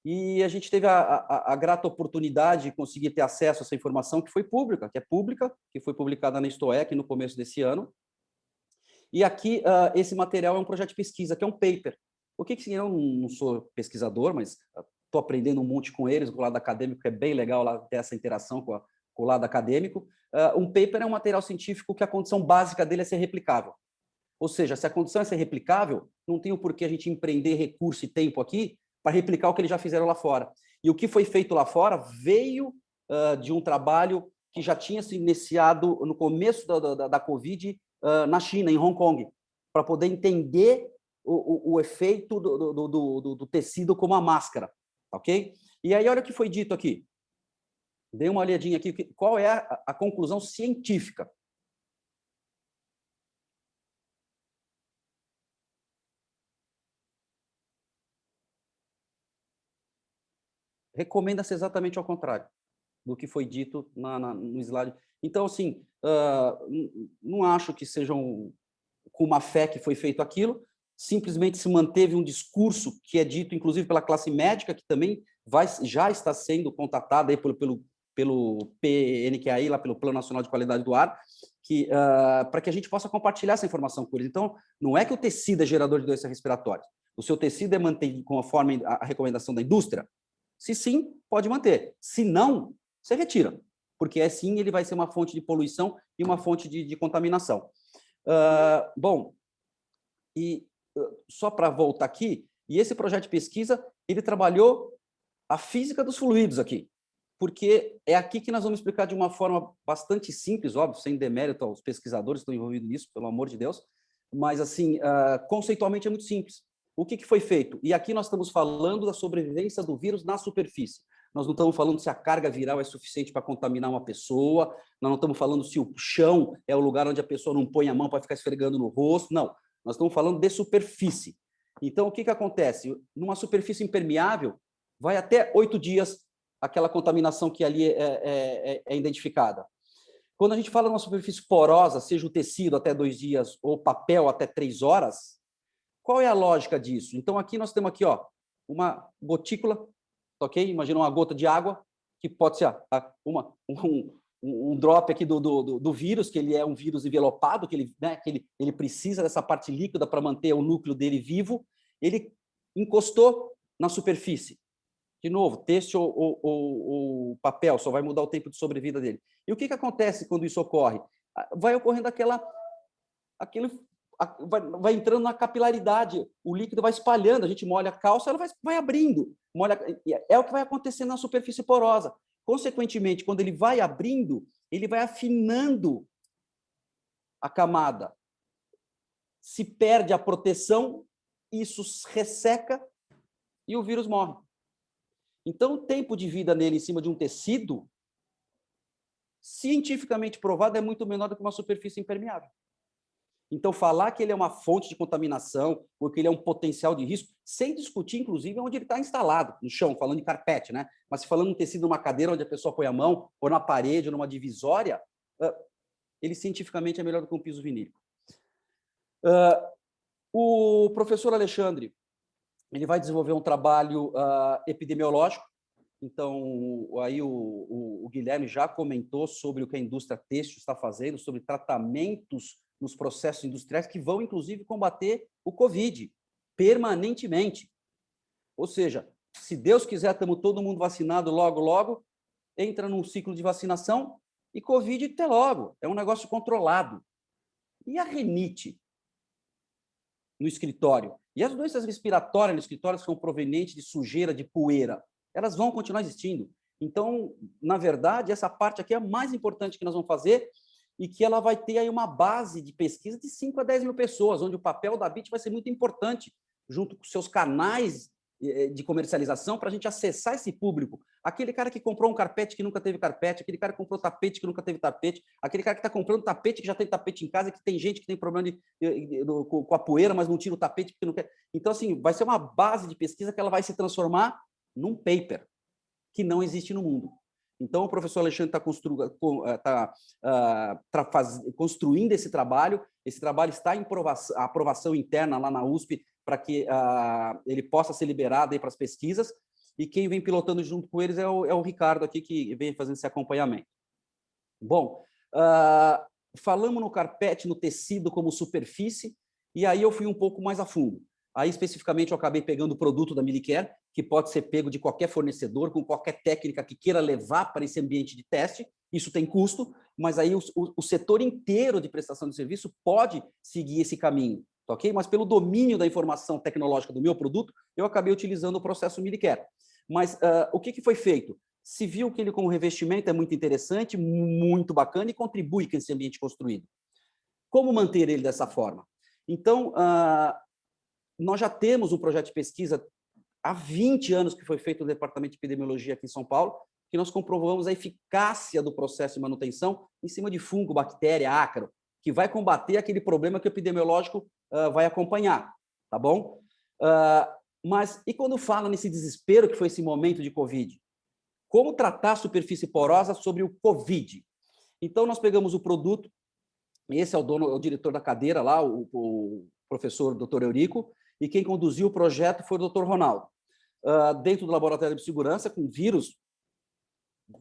E a gente teve a grata oportunidade de conseguir ter acesso a essa informação que foi pública, que foi publicada na STOEC no começo desse ano. E aqui, esse material é um projeto de pesquisa, que é um paper. O que eu não sou pesquisador, mas estou aprendendo um monte com eles, com o lado acadêmico, que é bem legal lá ter essa interação com o lado acadêmico. Um paper é um material científico que a condição básica dele é ser replicável. Ou seja, se a condição é ser replicável, não tem o porquê a gente empreender recurso e tempo aqui para replicar o que eles já fizeram lá fora. E o que foi feito lá fora veio de um trabalho que já tinha se iniciado no começo da Covid na China, em Hong Kong, para poder entender o efeito do tecido como a máscara, ok? E aí, olha o que foi dito aqui. Dê uma olhadinha aqui, qual é a conclusão científica. Recomenda-se exatamente ao contrário do que foi dito no slide. Então, assim, não acho que sejam com uma fé que foi feito aquilo, simplesmente se manteve um discurso que é dito, inclusive, pela classe médica, que também já está sendo contatada aí pelo PNQAI, lá pelo Plano Nacional de Qualidade do Ar, para que a gente possa compartilhar essa informação com eles. Então, não é que o tecido é gerador de doença respiratória. O seu tecido é mantido conforme a recomendação da indústria? Se sim, pode manter. Se não, você retira, porque assim ele vai ser uma fonte de poluição e uma fonte de contaminação. Bom, e só para voltar aqui, e esse projeto de pesquisa, ele trabalhou a física dos fluidos aqui, porque é aqui que nós vamos explicar de uma forma bastante simples, óbvio, sem demérito aos pesquisadores que estão envolvidos nisso, pelo amor de Deus, mas, assim, conceitualmente é muito simples. O que foi feito? E aqui nós estamos falando da sobrevivência do vírus na superfície. Nós não estamos falando se a carga viral é suficiente para contaminar uma pessoa, nós não estamos falando se o chão é o lugar onde a pessoa não põe a mão para ficar esfregando no rosto, não. Nós estamos falando de superfície. Então, o que acontece? Numa superfície impermeável, vai até 8 dias aquela contaminação que ali é identificada. Quando a gente fala de uma superfície porosa, seja o tecido até 2 dias ou papel até 3 horas, qual é a lógica disso? Então, aqui nós temos aqui, ó, uma gotícula, ok? Imagina uma gota de água, que pode ser um drop aqui do vírus, que ele é um vírus envelopado, que ele precisa dessa parte líquida para manter o núcleo dele vivo. Ele encostou na superfície. De novo, têxtil ou papel, só vai mudar o tempo de sobrevida dele. E o que acontece quando isso ocorre? Vai ocorrendo vai entrando na capilaridade, o líquido vai espalhando, a gente molha a calça, ela vai abrindo. É o que vai acontecendo na superfície porosa. Consequentemente, quando ele vai abrindo, ele vai afinando a camada. Se perde a proteção, isso resseca e o vírus morre. Então, o tempo de vida nele em cima de um tecido, cientificamente provado, é muito menor do que uma superfície impermeável. Então, falar que ele é uma fonte de contaminação, ou que ele é um potencial de risco, sem discutir, inclusive, onde ele está instalado, no chão, falando de carpete, né? Mas se falando em tecido numa cadeira onde a pessoa põe a mão, ou na parede, ou numa divisória, ele cientificamente é melhor do que um piso vinílico. O professor Alexandre, ele vai desenvolver um trabalho epidemiológico. Então, aí o Guilherme já comentou sobre o que a indústria têxtil está fazendo, sobre tratamentos nos processos industriais que vão, inclusive, combater o Covid permanentemente. Ou seja, se Deus quiser, estamos todo mundo vacinado logo, entra num ciclo de vacinação E Covid, até logo, é um negócio controlado. E a rinite no escritório? E as doenças respiratórias no escritório são provenientes de sujeira, de poeira. Elas vão continuar existindo. Então, na verdade, essa parte aqui é a mais importante que nós vamos fazer e que ela vai ter aí uma base de pesquisa de 5 a 10 mil pessoas, onde o papel da BIT vai ser muito importante, junto com seus canais de comercialização, para a gente acessar esse público. Aquele cara que comprou um carpete que nunca teve carpete, aquele cara que comprou tapete que nunca teve tapete, aquele cara que está comprando tapete que já tem tapete em casa, que tem gente que tem problema com a poeira, mas não tira o tapete porque não quer. Então, assim, vai ser uma base de pesquisa que ela vai se transformar num paper que não existe no mundo. Então, o professor Alexandre está construindo esse trabalho está em aprovação interna lá na USP para que ele possa ser liberado aí para as pesquisas, e quem vem pilotando junto com eles é o Ricardo aqui, que vem fazendo esse acompanhamento. Bom, falamos no carpete, no tecido como superfície, e aí eu fui um pouco mais a fundo. Aí, especificamente, eu acabei pegando o produto da Milicare, que pode ser pego de qualquer fornecedor, com qualquer técnica que queira levar para esse ambiente de teste. Isso tem custo, mas aí o setor inteiro de prestação de serviço pode seguir esse caminho, ok? Mas pelo domínio da informação tecnológica do meu produto, eu acabei utilizando o processo Milicare. Mas o que foi feito? Se viu que ele, como revestimento, é muito interessante, muito bacana e contribui com esse ambiente construído. Como manter ele dessa forma? Então, nós já temos um projeto de pesquisa há 20 anos que foi feito no Departamento de Epidemiologia aqui em São Paulo, que nós comprovamos a eficácia do processo de manutenção em cima de fungo, bactéria, ácaro, que vai combater aquele problema que o epidemiológico vai acompanhar, tá bom? Mas e quando fala nesse desespero que foi esse momento de Covid? Como tratar a superfície porosa sobre o Covid? Então, nós pegamos o produto, esse é o diretor da cadeira lá, o professor Dr. Eurico, e quem conduziu o projeto foi o Dr. Ronaldo. Dentro do laboratório de segurança, com vírus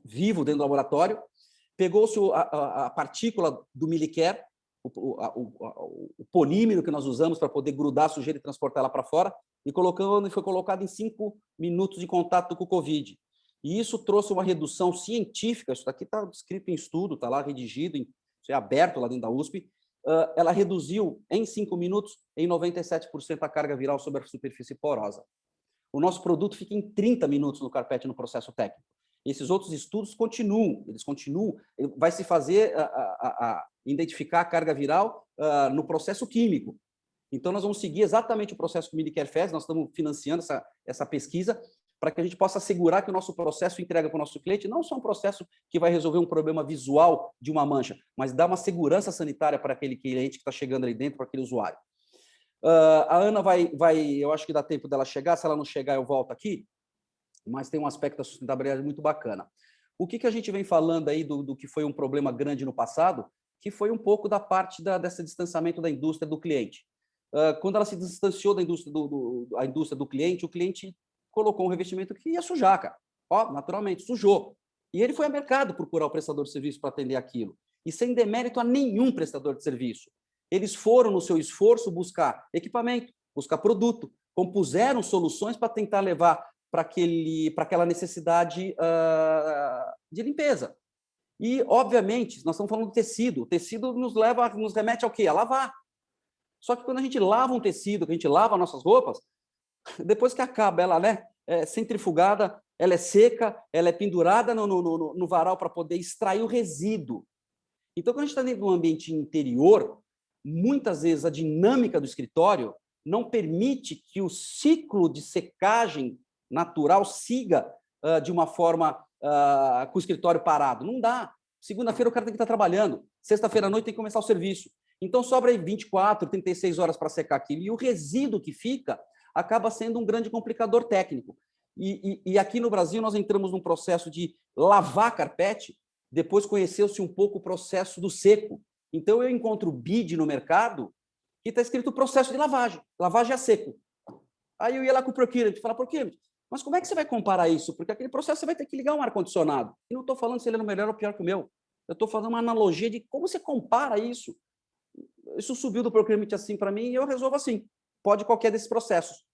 vivo dentro do laboratório, pegou-se a partícula do Milicare, o polímero que nós usamos para poder grudar a sujeira e transportar ela para fora, e foi colocado em 5 minutos de contato com o Covid. E isso trouxe uma redução científica, isso daqui está escrito em estudo, está lá redigido, isso é aberto lá dentro da USP, ela reduziu em 5 minutos em 97% a carga viral sobre a superfície porosa. O nosso produto fica em 30 minutos no carpete no processo técnico. Esses outros estudos continuam, vai se fazer identificar a carga viral no processo químico. Então, nós vamos seguir exatamente o processo que o Milicare fez, nós estamos financiando essa pesquisa para que a gente possa assegurar que o nosso processo entrega para o nosso cliente não só um processo que vai resolver um problema visual de uma mancha, mas dá uma segurança sanitária para aquele cliente que está chegando ali dentro, para aquele usuário. A Ana eu acho que dá tempo dela chegar, se ela não chegar eu volto aqui, mas tem um aspecto da sustentabilidade muito bacana. O que a gente vem falando aí do que foi um problema grande no passado, que foi um pouco da parte desse distanciamento da indústria do cliente. Quando ela se distanciou da indústria do cliente, o cliente colocou um revestimento que ia sujar, cara. Ó, naturalmente, sujou. E ele foi ao mercado procurar o prestador de serviço para atender aquilo. E sem demérito a nenhum prestador de serviço. Eles foram, no seu esforço, buscar equipamento, buscar produto, compuseram soluções para tentar levar para aquela necessidade de limpeza. E, obviamente, nós estamos falando do tecido. O tecido nos remete ao quê? A lavar. Só que quando a gente lava um tecido, que a gente lava nossas roupas, depois que acaba ela, né, centrifugada, ela é seca, ela é pendurada no varal para poder extrair o resíduo. Então, quando a gente está dentro de um ambiente interior, muitas vezes a dinâmica do escritório não permite que o ciclo de secagem natural siga de uma forma com o escritório parado. Não dá. Segunda-feira o cara tem que estar trabalhando. Sexta-feira à noite tem que começar o serviço. Então, sobra aí 24, 36 horas para secar aquilo. E o resíduo que fica acaba sendo um grande complicador técnico. E aqui no Brasil nós entramos num processo de lavar carpete, depois conheceu-se um pouco o processo do seco. Então, eu encontro BID no mercado que está escrito processo de lavagem a seco. Aí eu ia lá com o procurement e falava, procurement, mas como é que você vai comparar isso? Porque aquele processo você vai ter que ligar um ar-condicionado. E não estou falando se ele é melhor ou pior que o meu. Eu estou fazendo uma analogia de como você compara isso. Isso subiu do procurement assim para mim e eu resolvo assim. Pode qualquer desses processos.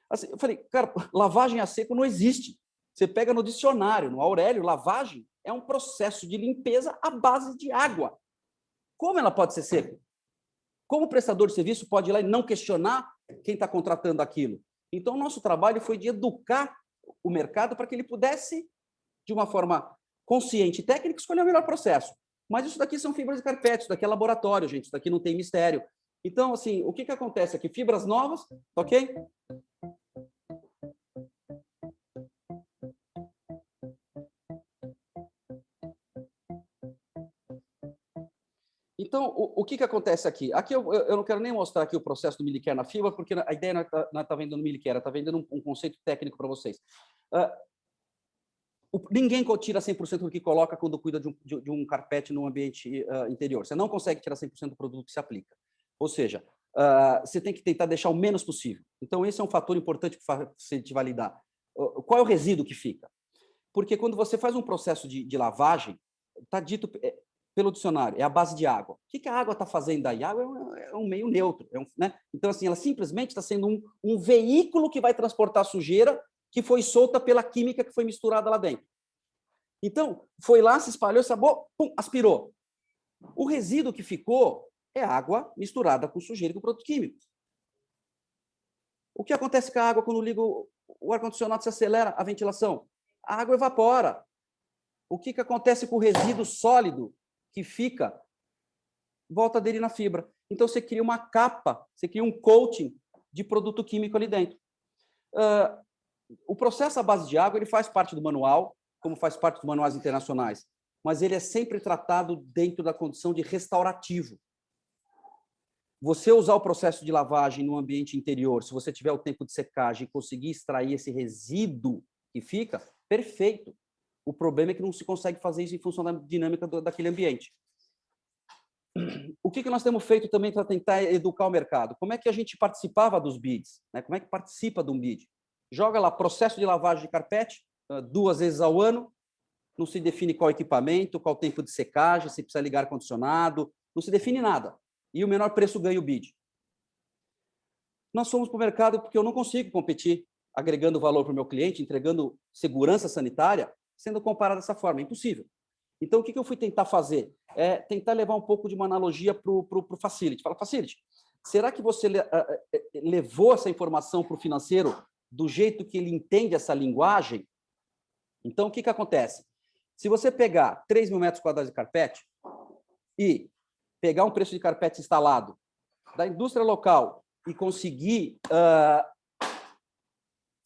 Assim, eu falei, cara, lavagem a seco não existe. Você pega no dicionário, no Aurélio, lavagem é um processo de limpeza à base de água. Como ela pode ser seca? Como o prestador de serviço pode ir lá e não questionar quem está contratando aquilo? Então, o nosso trabalho foi de educar o mercado para que ele pudesse, de uma forma consciente e técnica, escolher o melhor processo. Mas isso daqui são fibras de carpete, isso daqui é laboratório, gente, isso daqui não tem mistério. Então, assim, o que acontece aqui? Fibras novas, ok? Então, o que acontece aqui? Aqui eu não quero nem mostrar aqui o processo do Milicare na fibra, porque a ideia não está vendendo Milicare, está vendendo um conceito técnico para vocês. Ninguém tira 100% do que coloca quando cuida de um carpete no ambiente interior. Você não consegue tirar 100% do produto que se aplica. Ou seja, você tem que tentar deixar o menos possível. Então, esse é um fator importante para você te validar. Qual é o resíduo que fica? Porque quando você faz um processo de lavagem, está dito pelo dicionário, é a base de água. O que a água está fazendo aí? A água é um meio neutro. Né? Então, assim, ela simplesmente está sendo um veículo que vai transportar a sujeira que foi solta pela química que foi misturada lá dentro. Então, foi lá, se espalhou, sabor, pum, aspirou. O resíduo que ficou é água misturada com sujeira e com produto químico. O que acontece com a água quando liga o ar-condicionado, se acelera a ventilação? A água evapora. O que acontece com o resíduo sólido que fica? Volta a aderir na fibra. Então, você cria uma capa, você cria um coating de produto químico ali dentro. O processo à base de água ele faz parte do manual, como faz parte dos manuais internacionais, mas ele é sempre tratado dentro da condição de restaurativo. Você usar o processo de lavagem no ambiente interior, se você tiver o tempo de secagem e conseguir extrair esse resíduo que fica, perfeito. O problema é que não se consegue fazer isso em função da dinâmica daquele ambiente. O que nós temos feito também para tentar educar o mercado? Como é que a gente participava dos bids? Né? Como é que participa de um bid? Joga lá processo de lavagem de carpete, 2 vezes ao ano, não se define qual equipamento, qual tempo de secagem, se precisa ligar ar-condicionado, não se define nada. E o menor preço ganha o bid. Nós fomos para o mercado porque eu não consigo competir agregando valor para o meu cliente, entregando segurança sanitária, sendo comparado dessa forma. É impossível. Então, o que eu fui tentar fazer? É tentar levar um pouco de uma analogia para o Facility. Fala, Facility, será que você levou essa informação para o financeiro do jeito que ele entende essa linguagem? Então, o que acontece? Se você pegar 3 mil metros quadrados de carpete e pegar um preço de carpete instalado da indústria local e conseguir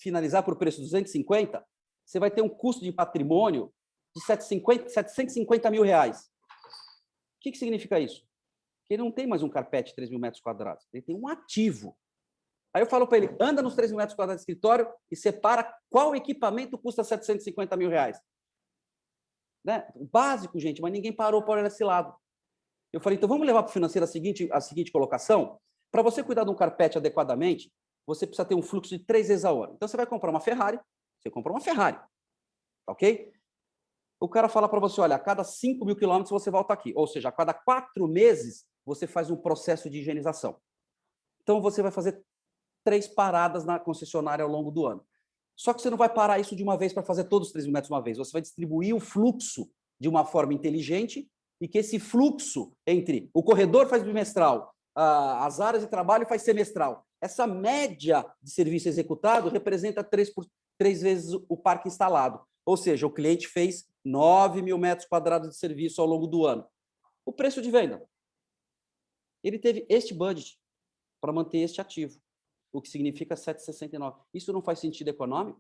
finalizar por preço de 250, você vai ter um custo de patrimônio de 750 mil reais. O que significa isso? Que ele não tem mais um carpete de 3 mil metros quadrados, ele tem um ativo. Aí eu falo para ele, anda nos 3 mil metros quadrados de escritório e separa qual equipamento custa 750 mil reais. Né? Básico, gente, mas ninguém parou para olhar esse lado. Eu falei, então vamos levar para o financeiro a seguinte colocação. Para você cuidar de um carpete adequadamente, você precisa ter um fluxo de 3 vezes ao ano. Então você vai comprar uma Ferrari, você compra uma Ferrari. Ok? O cara fala para você, olha, a cada 5 mil quilômetros você volta aqui. Ou seja, a cada 4 meses você faz um processo de higienização. Então você vai fazer 3 paradas na concessionária ao longo do ano. Só que você não vai parar isso de uma vez para fazer todos os 3 mil metros de uma vez. Você vai distribuir o fluxo de uma forma inteligente e que esse fluxo entre o corredor faz bimestral, as áreas de trabalho faz semestral. Essa média de serviço executado representa 3 vezes o parque instalado. Ou seja, o cliente fez 9 mil metros quadrados de serviço ao longo do ano. O preço de venda. Ele teve este budget para manter este ativo, o que significa 7,69. Isso não faz sentido econômico?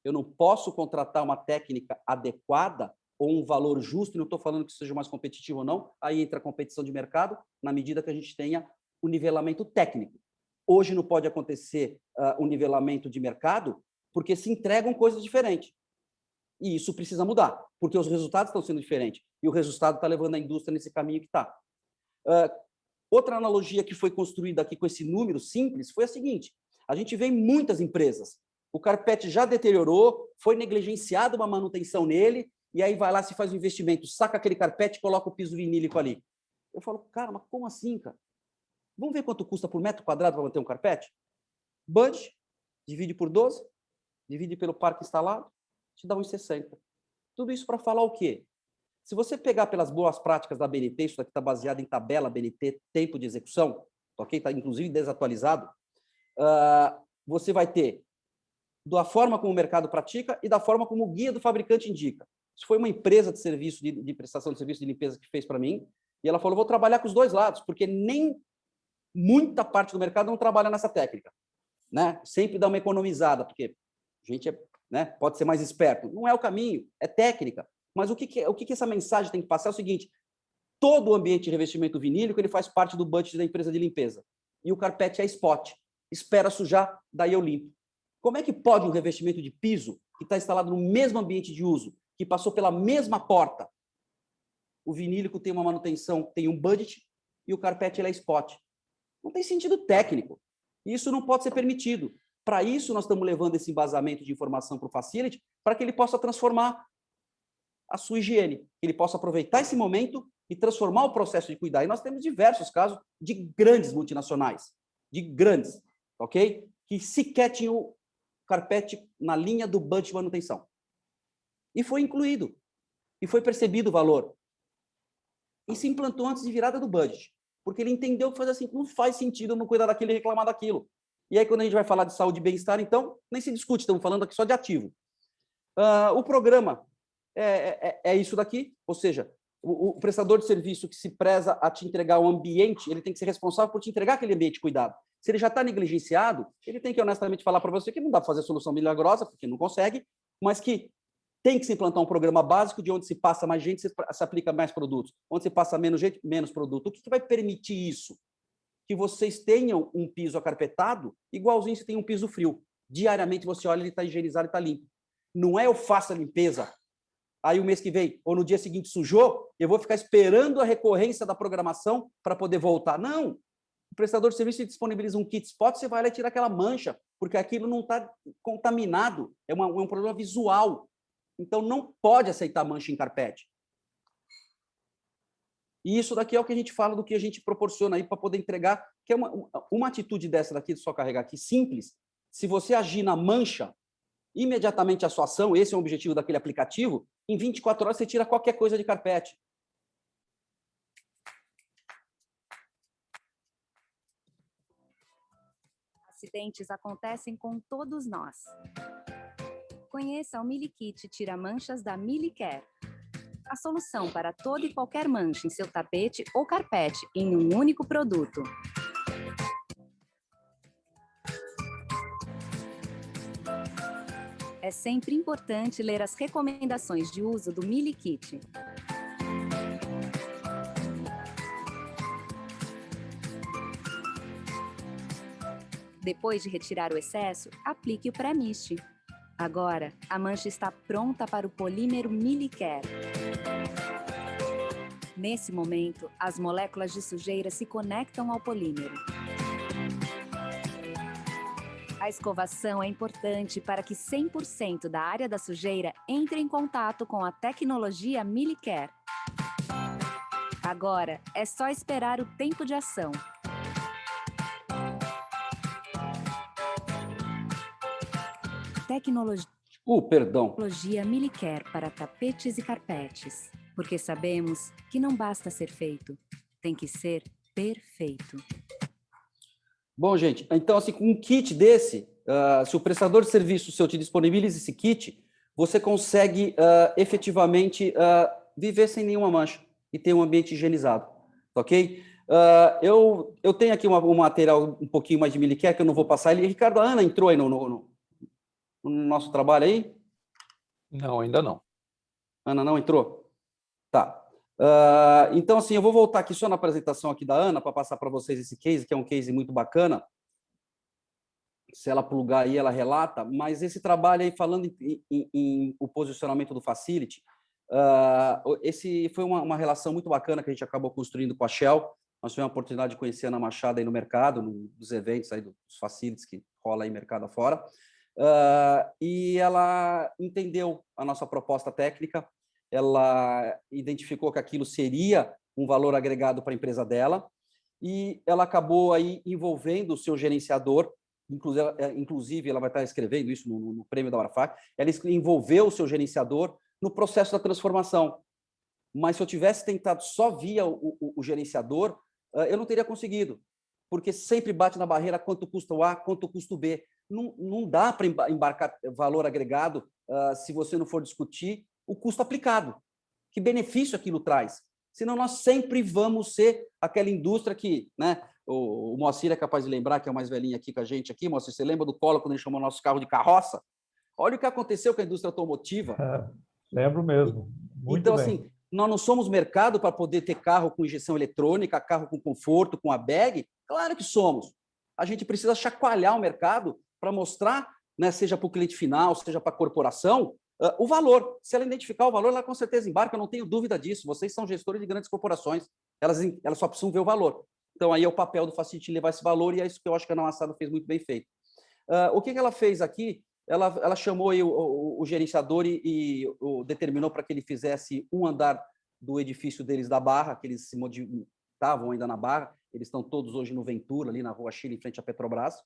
Eu não posso contratar uma técnica adequada ou um valor justo, e não estou falando que seja mais competitivo ou não, aí entra a competição de mercado, na medida que a gente tenha o nivelamento técnico. Hoje não pode acontecer o nivelamento de mercado, porque se entregam coisas diferentes. E isso precisa mudar, porque os resultados estão sendo diferentes, e o resultado está levando a indústria nesse caminho que está. Outra analogia que foi construída aqui com esse número simples foi a seguinte, a gente vê em muitas empresas, o carpete já deteriorou, foi negligenciada uma manutenção nele, e aí vai lá, se faz um investimento, saca aquele carpete e coloca o piso vinílico ali. Eu falo, cara, mas como assim, cara? Vamos ver quanto custa por metro quadrado para manter um carpete? Budget, divide por 12, divide pelo parque instalado, te dá uns 60. Tudo isso para falar o quê? Se você pegar pelas boas práticas da BNT, isso daqui está baseado em tabela BNT, tempo de execução, ok? Está inclusive desatualizado. Você vai ter da forma como o mercado pratica e da forma como o guia do fabricante indica. Isso foi uma empresa de serviço, de prestação de serviço de limpeza que fez para mim, e ela falou, vou trabalhar com os dois lados, porque nem muita parte do mercado não trabalha nessa técnica, né? Sempre dá uma economizada, porque a gente né, pode ser mais esperto. Não é o caminho, é técnica. Mas o que essa mensagem tem que passar é o seguinte, todo o ambiente de revestimento vinílico ele faz parte do budget da empresa de limpeza. E o carpete é spot. Espera sujar, daí eu limpo. Como é que pode um revestimento de piso, que está instalado no mesmo ambiente de uso, que passou pela mesma porta, o vinílico tem uma manutenção, tem um budget, e o carpete ele é spot? Não tem sentido técnico. Isso não pode ser permitido. Para isso, nós estamos levando esse embasamento de informação para o Facility, para que ele possa transformar a sua higiene, que ele possa aproveitar esse momento e transformar o processo de cuidar. E nós temos diversos casos de grandes multinacionais, de grandes, ok? Que sequer tinham o carpete na linha do budget de manutenção. E foi incluído. E foi percebido o valor. E se implantou antes de virada do budget. Porque ele entendeu que não faz sentido eu não cuidar daquilo e reclamar daquilo. E aí, quando a gente vai falar de saúde e bem-estar, então, nem se discute, estamos falando aqui só de ativo. O programa é isso daqui, ou seja, o prestador de serviço que se preza a te entregar um ambiente, ele tem que ser responsável por te entregar aquele ambiente cuidado. Se ele já está negligenciado, ele tem que honestamente falar para você que não dá para fazer solução milagrosa, porque não consegue, mas que tem que se implantar um programa básico de onde se passa mais gente, se aplica mais produtos, onde se passa menos gente, menos produto. O que vai permitir isso? Que vocês tenham um piso acarpetado igualzinho se tem um piso frio. Diariamente você olha, ele está higienizado e está limpo. Não é eu faço a limpeza, aí o mês que vem, ou no dia seguinte sujou, eu vou ficar esperando a recorrência da programação para poder voltar. Não! O prestador de serviço disponibiliza um kit spot, você vai lá e tira aquela mancha, porque aquilo não está contaminado, é um problema visual. Então, não pode aceitar mancha em carpete. E isso daqui é o que a gente fala do que a gente proporciona aí para poder entregar, que é uma atitude dessa daqui, de só carregar aqui, simples. Se você agir na mancha, imediatamente a sua ação, esse é o objetivo daquele aplicativo, em 24 horas você tira qualquer coisa de carpete. Acidentes acontecem com todos nós. Conheça o Milikit Tira Manchas da Milicare. A solução para toda e qualquer mancha em seu tapete ou carpete em um único produto. É sempre importante ler as recomendações de uso do Milikit. Depois de retirar o excesso, aplique o pré-mist. Agora, a mancha está pronta para o polímero Milicare. Nesse momento, as moléculas de sujeira se conectam ao polímero. A escovação é importante para que 100% da área da sujeira entre em contato com a tecnologia Milicare. Agora, é só esperar o tempo de ação. Tecnologia Milicare para tapetes e carpetes. Porque sabemos que não basta ser feito, tem que ser perfeito. Bom, gente, então, assim, com um kit desse, se o prestador de serviço seu te disponibiliza esse kit, você consegue efetivamente viver sem nenhuma mancha e ter um ambiente higienizado, ok? Eu tenho aqui um material um pouquinho mais de Milicare, que eu não vou passar ele. Ricardo, a Ana entrou aí no nosso trabalho aí? Não, ainda não. Ana não entrou? Tá. Então, assim, eu vou voltar aqui só na apresentação aqui da Ana para passar para vocês esse case, que é um case muito bacana. Se ela plugar aí, ela relata. Mas esse trabalho aí, falando em o posicionamento do Facility, esse foi uma relação muito bacana que a gente acabou construindo com a Shell. Nós tivemos a oportunidade de conhecer a Ana Machado aí no mercado, nos eventos aí dos Facilities que rola aí mercado afora. E ela entendeu a nossa proposta técnica, ela identificou que aquilo seria um valor agregado para a empresa dela e ela acabou aí envolvendo o seu gerenciador, inclusive ela vai estar escrevendo isso no prêmio da Orafac, ela envolveu o seu gerenciador no processo da transformação. mas se eu tivesse tentado só via o gerenciador, eu não teria conseguido, porque sempre bate na barreira quanto custa o A, quanto custa o B. Não dá para embarcar valor agregado se você não for discutir o custo aplicado. Que benefício aquilo traz? Senão nós sempre vamos ser aquela indústria que, né, o Moacir é capaz de lembrar, que é o mais velhinho aqui com a gente aqui. Moacir, você lembra do Collor quando ele chamou nosso carro de carroça? Olha o que aconteceu com a indústria automotiva. Lembro mesmo. Muito então, bem. assim, nós não somos mercado para poder ter carro com injeção eletrônica, carro com conforto, com airbag? Claro que somos. A gente precisa chacoalhar o mercado para mostrar, né, seja para o cliente final, seja para a corporação, o valor. Se ela identificar o valor, ela com certeza embarca, eu não tenho dúvida disso. Vocês são gestores de grandes corporações, elas só precisam ver o valor. Então, aí é o papel do Facility levar esse valor, e é isso que eu acho que a Ana Massada fez muito bem feito. O que ela fez aqui? Ela chamou aí o gerenciador e determinou para que ele fizesse um andar do edifício deles da Barra, que eles estavam ainda na Barra, eles estão todos hoje no Ventura, ali na Rua Chile, em frente à Petrobras,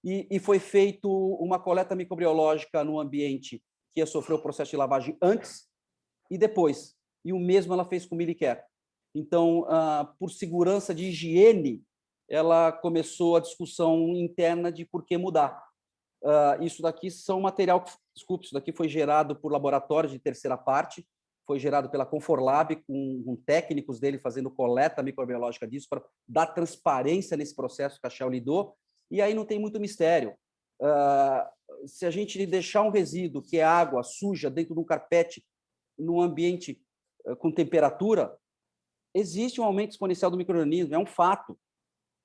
e foi feito uma coleta microbiológica no ambiente que sofreu o processo de lavagem antes e depois, e o mesmo ela fez com o Milicare. Então, por segurança de higiene, ela começou a discussão interna de por que mudar. Isso daqui são material, desculpe, isso daqui foi gerado por laboratórios de terceira parte, foi gerado pela Conforlab, com técnicos dele fazendo coleta microbiológica disso, para dar transparência nesse processo que a Shell lidou, e aí não tem muito mistério. Se a gente deixar um resíduo, que é água suja, dentro de um carpete, num ambiente com temperatura, existe um aumento exponencial do micro-organismo, é um fato.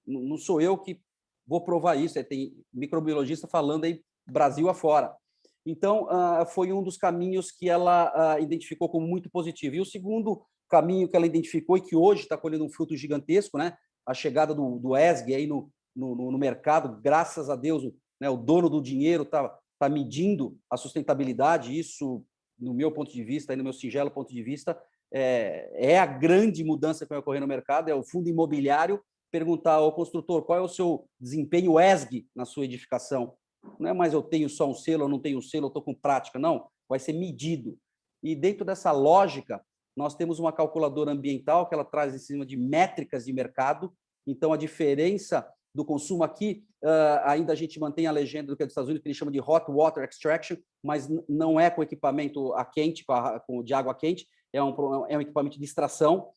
Não sou eu que vou provar isso, tem microbiologista falando aí Brasil afora. Então, foi um dos caminhos que ela identificou como muito positivo. E o segundo caminho que ela identificou e que hoje está colhendo um fruto gigantesco, né? A chegada do ESG aí no mercado, graças a Deus, né, o dono do dinheiro está medindo a sustentabilidade. Isso, no meu ponto de vista, no meu singelo ponto de vista, é a grande mudança que vai ocorrer no mercado, é o fundo imobiliário perguntar ao construtor qual é o seu desempenho ESG na sua edificação. Não é mais eu tenho só um selo, eu não tenho um selo, eu estou com prática, não. Vai ser medido. E dentro dessa lógica, nós temos uma calculadora ambiental que ela traz em cima de métricas de mercado. Então, a diferença do consumo aqui, ainda a gente mantém a legenda do que é dos Estados Unidos, que ele chama de hot water extraction, mas não é com equipamento a quente, de água quente, é um equipamento de extração.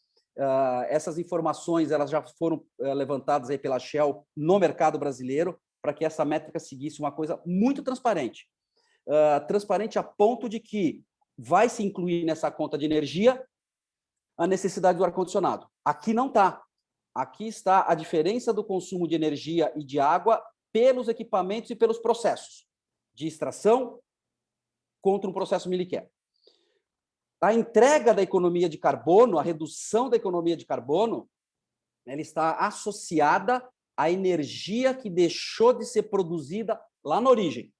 Essas informações elas já foram levantadas aí pela Shell no mercado brasileiro, para que essa métrica seguisse uma coisa muito transparente. Transparente a ponto de que vai se incluir nessa conta de energia a necessidade do ar-condicionado. Aqui não está. Aqui está a diferença do consumo de energia e de água pelos equipamentos e pelos processos de extração contra um processo Milicare. A entrega da economia de carbono, a redução da economia de carbono, ela está associada à energia que deixou de ser produzida lá na origem.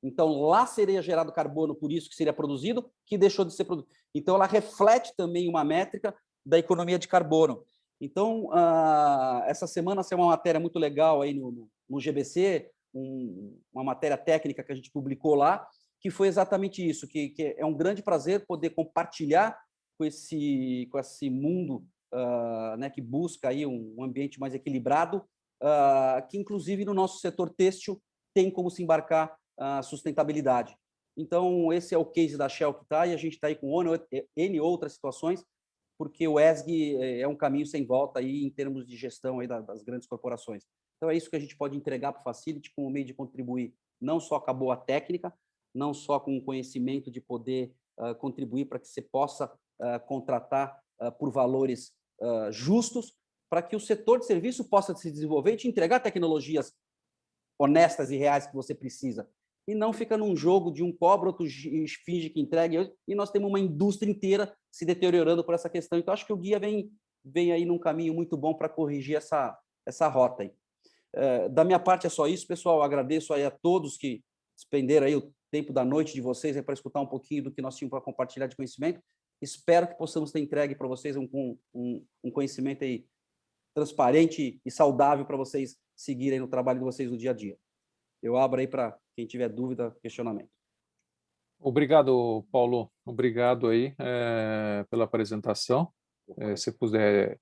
Então, lá seria gerado carbono, por isso que seria produzido, que deixou de ser produzido. Então, ela reflete também uma métrica da economia de carbono. Então, essa semana saiu uma matéria muito legal aí no GBC, uma matéria técnica que a gente publicou lá, que foi exatamente isso, que é um grande prazer poder compartilhar com esse mundo né, que busca aí um ambiente mais equilibrado, que, inclusive, no nosso setor têxtil tem como se embarcar a sustentabilidade. Então, esse é o case da Shell que está, e a gente está aí com N outras situações, porque o ESG é um caminho sem volta aí em termos de gestão aí das grandes corporações. Então, é isso que a gente pode entregar para o Facility como meio de contribuir não só com a boa técnica, não só com o conhecimento de poder contribuir para que você possa contratar por valores justos, para que o setor de serviço possa se desenvolver e te entregar tecnologias honestas e reais que você precisa. E não fica num jogo de um cobra, outro finge que entrega, e nós temos uma indústria inteira se deteriorando por essa questão. Então, acho que o guia vem aí num caminho muito bom para corrigir essa rota aí. Da minha parte é só isso, pessoal. Eu agradeço aí a todos que despenderam aí o tempo da noite de vocês para escutar um pouquinho do que nós tínhamos para compartilhar de conhecimento. Espero que possamos ter entregue para vocês um conhecimento aí transparente e saudável para vocês seguirem no trabalho de vocês no dia a dia. Eu abro aí para quem tiver dúvida, questionamento. Obrigado, Paulo. Obrigado aí pela apresentação. Se puder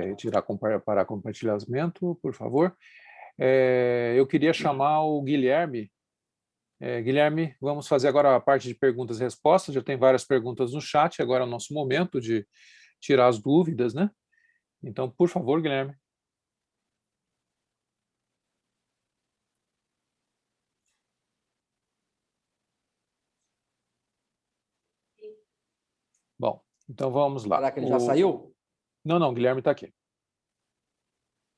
retirar para compartilhamento, por favor. Eu queria chamar o Guilherme. Guilherme, vamos fazer agora a parte de perguntas e respostas. Já tem várias perguntas no chat, agora é o nosso momento de tirar as dúvidas, né? Então, por favor, Guilherme. Bom, então vamos lá. Será que ele já saiu? Não, o Guilherme está aqui.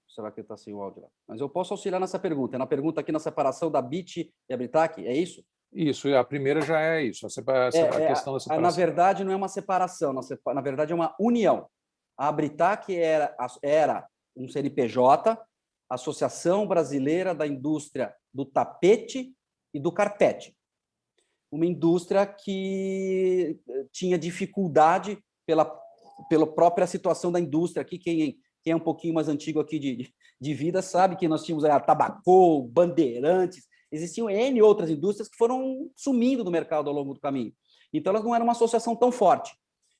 Será que ele está sem o áudio lá? Mas eu posso auxiliar nessa pergunta. É na pergunta aqui na separação da BIT e a Britac, é isso? Isso, a primeira já é isso, a questão da separação. Na verdade, não é uma separação, na verdade é uma união. A Britac era um CNPJ, Associação Brasileira da Indústria do Tapete e do Carpete. Uma indústria que tinha dificuldade pela própria situação da indústria. Aqui, quem é um pouquinho mais antigo aqui de vida sabe que nós tínhamos a Tabacô, Bandeirantes, existiam N outras indústrias que foram sumindo do mercado ao longo do caminho. Então, elas não eram uma associação tão forte.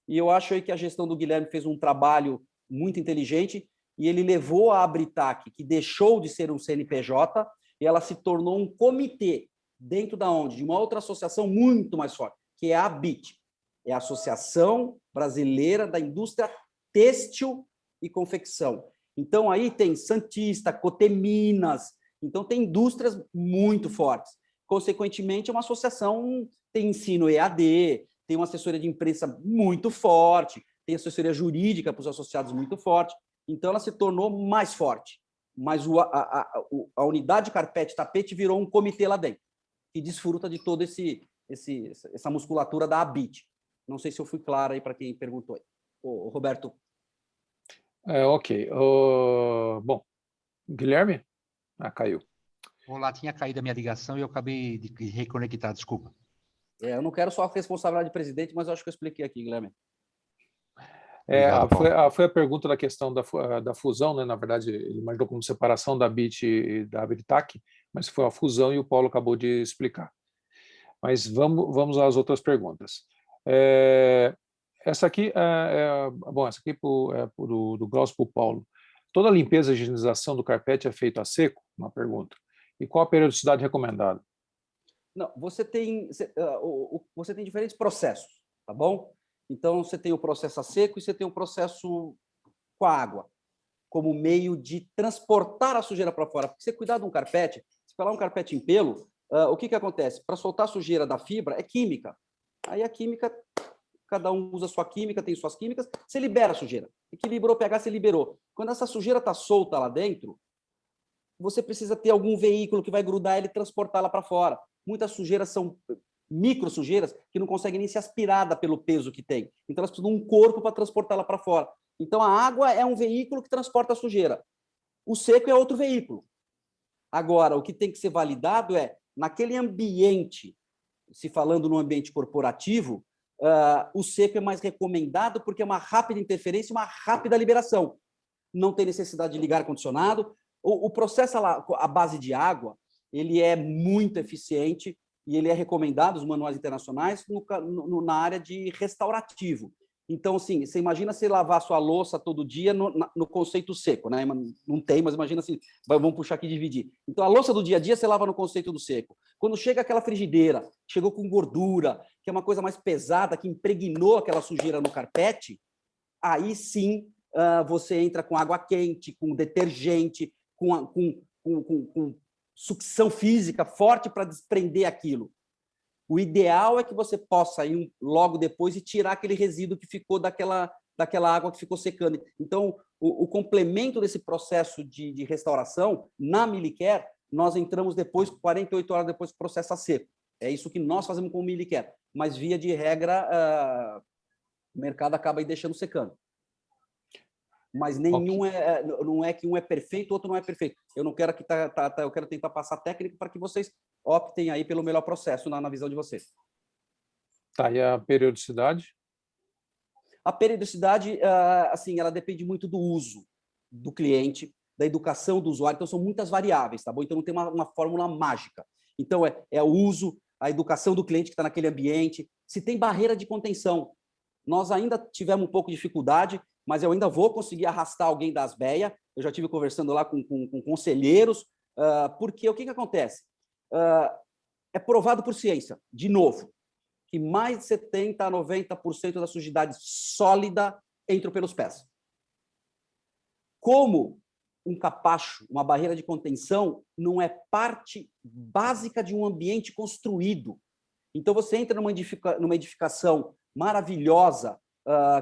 E eu acho aí que a gestão do Guilherme fez um trabalho muito inteligente e ele levou a Britac, que deixou de ser um CNPJ, e ela se tornou um comitê dentro da onde? De uma outra associação muito mais forte, que é a ABIT. É a Associação Brasileira da Indústria Têxtil e Confecção. Então, aí tem Santista, Coteminas, então tem indústrias muito fortes. Consequentemente, é uma associação, tem ensino EAD, tem uma assessoria de imprensa muito forte, tem assessoria jurídica para os associados muito forte, então ela se tornou mais forte. Mas a unidade Carpete Tapete virou um comitê lá dentro, que desfruta de toda essa musculatura da ABIT. Não sei se eu fui claro aí para quem perguntou. Ô, Roberto. Ok. Bom, Guilherme? Caiu. Olá, tinha caído a minha ligação e eu acabei de reconectar, desculpa. Eu não quero só a responsabilidade de presidente, mas eu acho que eu expliquei aqui, Guilherme. Foi a pergunta da questão da fusão, né? Na verdade, ele imaginou como separação da BIT e da Britac, mas foi a fusão e o Paulo acabou de explicar. Mas vamos às outras perguntas. Essa aqui essa aqui do Glaucio para o Paulo. Toda a limpeza e higienização do carpete é feita a seco? Uma pergunta. E qual a periodicidade recomendada? Não, você tem diferentes processos, tá bom? Então, você tem o processo a seco e você tem o processo com a água, como meio de transportar a sujeira para fora. Porque você cuidar de um carpete, se pegar um carpete em pelo, o que acontece? Para soltar a sujeira da fibra, é química. Aí a química, cada um usa a sua química, tem suas químicas, você libera a sujeira. Equilibrou, pH, você liberou. Quando essa sujeira está solta lá dentro, você precisa ter algum veículo que vai grudar ela e transportá-la para fora. Muitas sujeiras são micro sujeiras que não conseguem nem ser aspirada pelo peso que tem. Então, elas precisam de um corpo para transportá-la para fora. Então, a água é um veículo que transporta a sujeira. O seco é outro veículo. Agora, o que tem que ser validado é, naquele ambiente, se falando no ambiente corporativo, o seco é mais recomendado porque é uma rápida interferência e uma rápida liberação. Não tem necessidade de ligar ar-condicionado. O processo à base de água, ele é muito eficiente e ele é recomendado, os manuais internacionais, na área de restaurativo. Então, assim, você imagina você lavar sua louça todo dia no conceito seco, né? Não tem, mas imagina assim, vamos puxar aqui e dividir. Então, a louça do dia a dia você lava no conceito do seco. Quando chega aquela frigideira, chegou com gordura, que é uma coisa mais pesada, que impregnou aquela sujeira no carpete, aí sim você entra com água quente, com detergente, com sucção física forte para desprender aquilo. O ideal é que você possa ir logo depois e tirar aquele resíduo que ficou daquela água que ficou secando. Então, o complemento desse processo de restauração, na Milicare, nós entramos depois, 48 horas depois do processo a seco. É isso que nós fazemos com o Milicare. Mas, via de regra, o mercado acaba aí deixando secando. Mas nenhum não é que um é perfeito, o outro não é perfeito. Eu não quero eu quero tentar passar técnica para que vocês optem aí pelo melhor processo na visão de vocês. Tá, e a periodicidade? A periodicidade, assim, ela depende muito do uso do cliente, da educação do usuário, então são muitas variáveis, tá bom? Então não tem uma fórmula mágica. Então é o uso, a educação do cliente que está naquele ambiente, se tem barreira de contenção. Nós ainda tivemos um pouco de dificuldade, mas eu ainda vou conseguir arrastar alguém das BEA. Eu já estive conversando lá com conselheiros, porque o que acontece? É provado por ciência, de novo, que mais de 70% a 90% da sujidade sólida entra pelos pés. Como um capacho, uma barreira de contenção, não é parte básica de um ambiente construído. Então, você entra numa edificação maravilhosa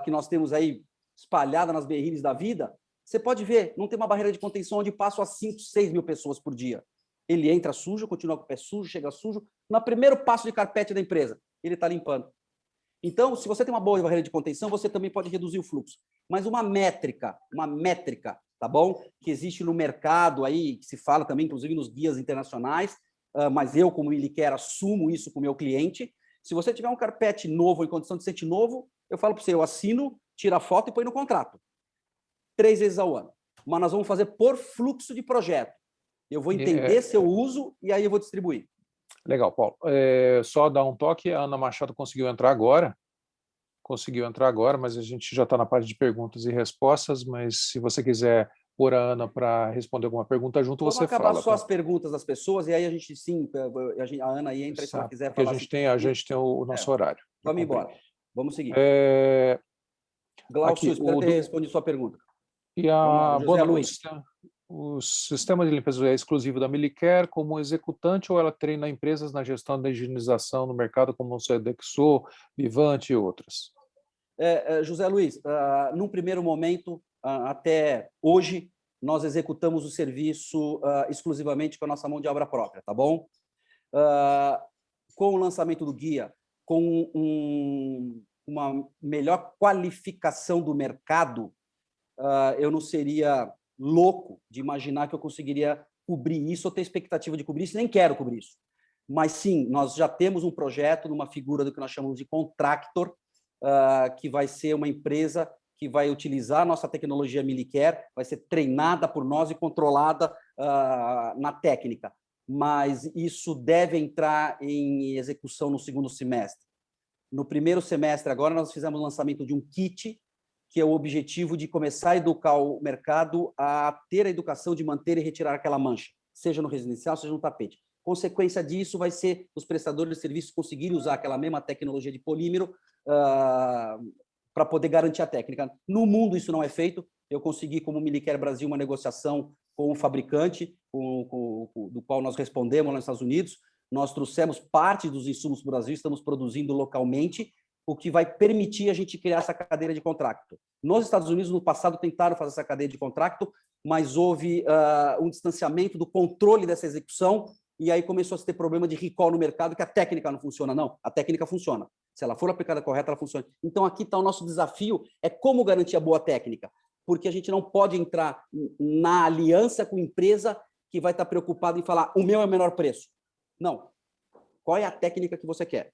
que nós temos aí espalhada nas berrines da vida, você pode ver, não tem uma barreira de contenção onde passam as 5, 6 mil pessoas por dia. Ele entra sujo, continua com o pé sujo, chega sujo. No primeiro passo de carpete da empresa, ele está limpando. Então, se você tem uma boa barreira de contenção, você também pode reduzir o fluxo. Mas uma métrica, tá bom? Que existe no mercado aí, que se fala também, inclusive, nos guias internacionais, mas eu, como Milicare, assumo isso com o meu cliente. Se você tiver um carpete novo, em condição de ser novo, eu falo para você, eu assino, tiro a foto e põe no contrato. 3 vezes ao ano. Mas nós vamos fazer por fluxo de projeto. Eu vou entender seu uso e aí eu vou distribuir. Legal, Paulo. Só dar um toque, a Ana Machado conseguiu entrar agora, mas a gente já está na parte de perguntas e respostas, mas se você quiser pôr a Ana para responder alguma pergunta junto, você fala. Vamos acabar só as perguntas das pessoas e aí a gente, sim, a Ana aí entra se ela quiser falar. A gente tem o nosso horário. Vamos embora. Vamos seguir. aqui, Glaucio, espero ter respondido sua pergunta. E o sistema de limpeza é exclusivo da Milicare como executante ou ela treina empresas na gestão da higienização no mercado como o Sodexo, Vivante e outras? José Luiz, num primeiro momento, até hoje, nós executamos o serviço exclusivamente com a nossa mão de obra própria, tá bom? Com o lançamento do guia, com uma melhor qualificação do mercado, eu não seria louco de imaginar que eu conseguiria cobrir isso ou ter expectativa de cobrir isso, nem quero cobrir isso. Mas, sim, nós já temos um projeto numa figura do que nós chamamos de contractor, que vai ser uma empresa que vai utilizar a nossa tecnologia Milicare, vai ser treinada por nós e controlada na técnica. Mas isso deve entrar em execução no segundo semestre. No primeiro semestre, agora, nós fizemos o lançamento de um kit, que é o objetivo de começar a educar o mercado a ter a educação de manter e retirar aquela mancha, seja no residencial, seja no tapete. Consequência disso vai ser os prestadores de serviços conseguirem usar aquela mesma tecnologia de polímero para poder garantir a técnica. No mundo isso não é feito. Eu consegui, como Milicare Brasil, uma negociação com o fabricante, do qual nós respondemos lá nos Estados Unidos. Nós trouxemos parte dos insumos para o Brasil, estamos produzindo localmente, o que vai permitir a gente criar essa cadeira de contrato. Nos Estados Unidos, no passado, tentaram fazer essa cadeia de contrato, mas houve um distanciamento do controle dessa execução e aí começou a se ter problema de recall no mercado, que a técnica não funciona. Não, a técnica funciona. Se ela for aplicada correta, ela funciona. Então, aqui está o nosso desafio, é como garantir a boa técnica, porque a gente não pode entrar na aliança com empresa que vai estar preocupada em falar o meu é o menor preço. Não. Qual é a técnica que você quer?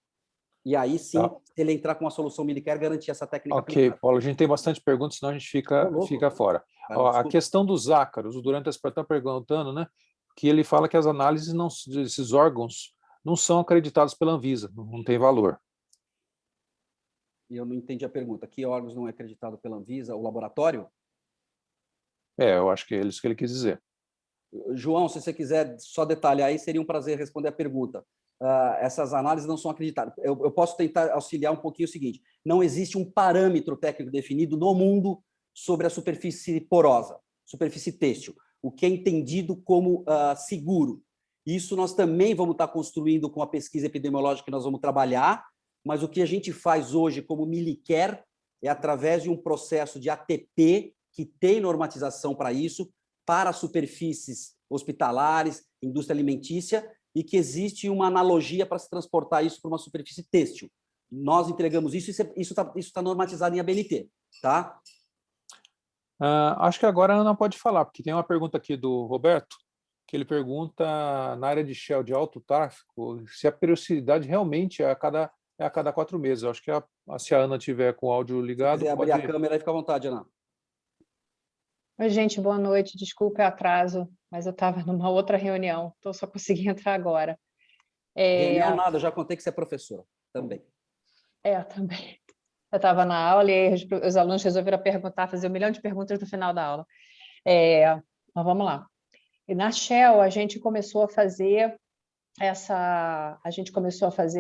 E aí, sim, se ele entrar com uma solução Milicare, garantir essa técnica. Ok, Paulo, a gente tem bastante perguntas, senão a gente fica fora. A questão dos ácaros, durante a exposição, está perguntando, né, que ele fala que as análises desses órgãos não são acreditados pela Anvisa, não tem valor. E eu não entendi a pergunta. Que órgãos não é acreditado pela Anvisa? O laboratório? Eu acho que é isso que ele quis dizer. João, se você quiser só detalhar aí, seria um prazer responder a pergunta. Essas análises não são acreditadas. Eu posso tentar auxiliar um pouquinho o seguinte: não existe um parâmetro técnico definido no mundo sobre a superfície porosa, superfície têxtil, o que é entendido como seguro. Isso nós também vamos estar construindo com a pesquisa epidemiológica que nós vamos trabalhar, mas o que a gente faz hoje como Milicare é através de um processo de ATP, que tem normatização para isso, para superfícies hospitalares, indústria alimentícia, e que existe uma analogia para se transportar isso para uma superfície têxtil. Nós entregamos isso e isso está normatizado em ABNT, tá? Acho que agora a Ana pode falar, porque tem uma pergunta aqui do Roberto, que ele pergunta, na área de Shell de alto tráfego, se a periodicidade realmente é a cada 4 meses. Eu acho que se a Ana tiver com o áudio ligado... Se quiser abrir a câmera, aí fica à vontade, Ana. Oi, gente, boa noite. Desculpe o atraso, mas eu estava numa outra reunião, então só consegui entrar agora. Reunião nada, já contei que você é professora também. Também. Eu estava na aula e os alunos resolveram perguntar, fazer 1 milhão de perguntas no final da aula. Mas vamos lá. E na Shell, a gente começou a fazer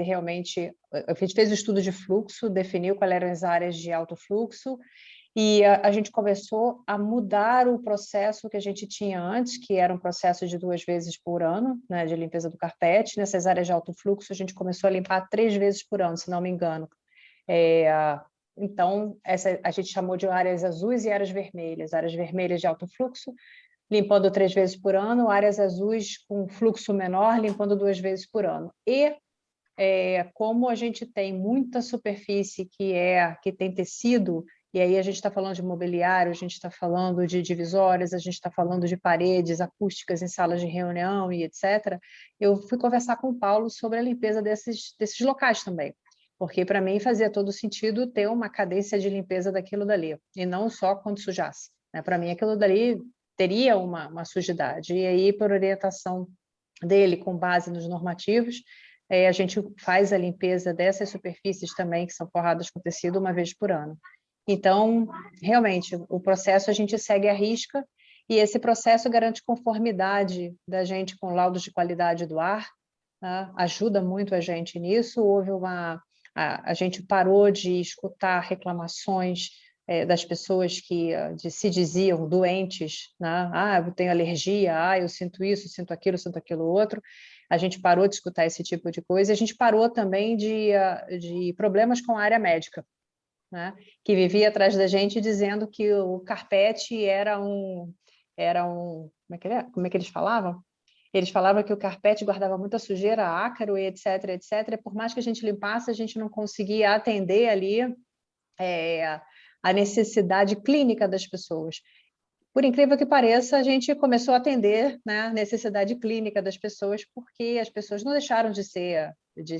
realmente, a gente fez o estudo de fluxo, definiu quais eram as áreas de alto fluxo, e a gente começou a mudar o processo que a gente tinha antes, que era um processo de 2 vezes por ano, né, de limpeza do carpete. Nessas áreas de alto fluxo, a gente começou a limpar 3 vezes por ano, se não me engano. Então, a gente chamou de áreas azuis e áreas vermelhas. Áreas vermelhas de alto fluxo, limpando 3 vezes por ano, áreas azuis com fluxo menor, limpando 2 vezes por ano. E como a gente tem muita superfície que tem tecido, e aí a gente está falando de mobiliário, a gente está falando de divisórias, a gente está falando de paredes acústicas em salas de reunião e etc., eu fui conversar com o Paulo sobre a limpeza desses locais também, porque para mim fazia todo sentido ter uma cadência de limpeza daquilo dali, e não só quando sujasse, né? Para mim aquilo dali teria uma sujidade, e aí por orientação dele, com base nos normativos, a gente faz a limpeza dessas superfícies também, que são forradas com tecido, 1 vez por ano. Então, realmente, o processo a gente segue à risca, e esse processo garante conformidade da gente com laudos de qualidade do ar, né? Ajuda muito a gente nisso. A gente parou de escutar reclamações das pessoas que se diziam doentes, né? Eu tenho alergia, eu sinto isso, sinto aquilo outro. A gente parou de escutar esse tipo de coisa. A gente parou também de problemas com a área médica, né? Que vivia atrás da gente dizendo que o carpete era um como é que eles falavam? Eles falavam que o carpete guardava muita sujeira, ácaro, e etc, etc. E por mais que a gente limpasse, a gente não conseguia atender ali a necessidade clínica das pessoas. Por incrível que pareça, a gente começou a atender, né, a necessidade clínica das pessoas, porque as pessoas não deixaram de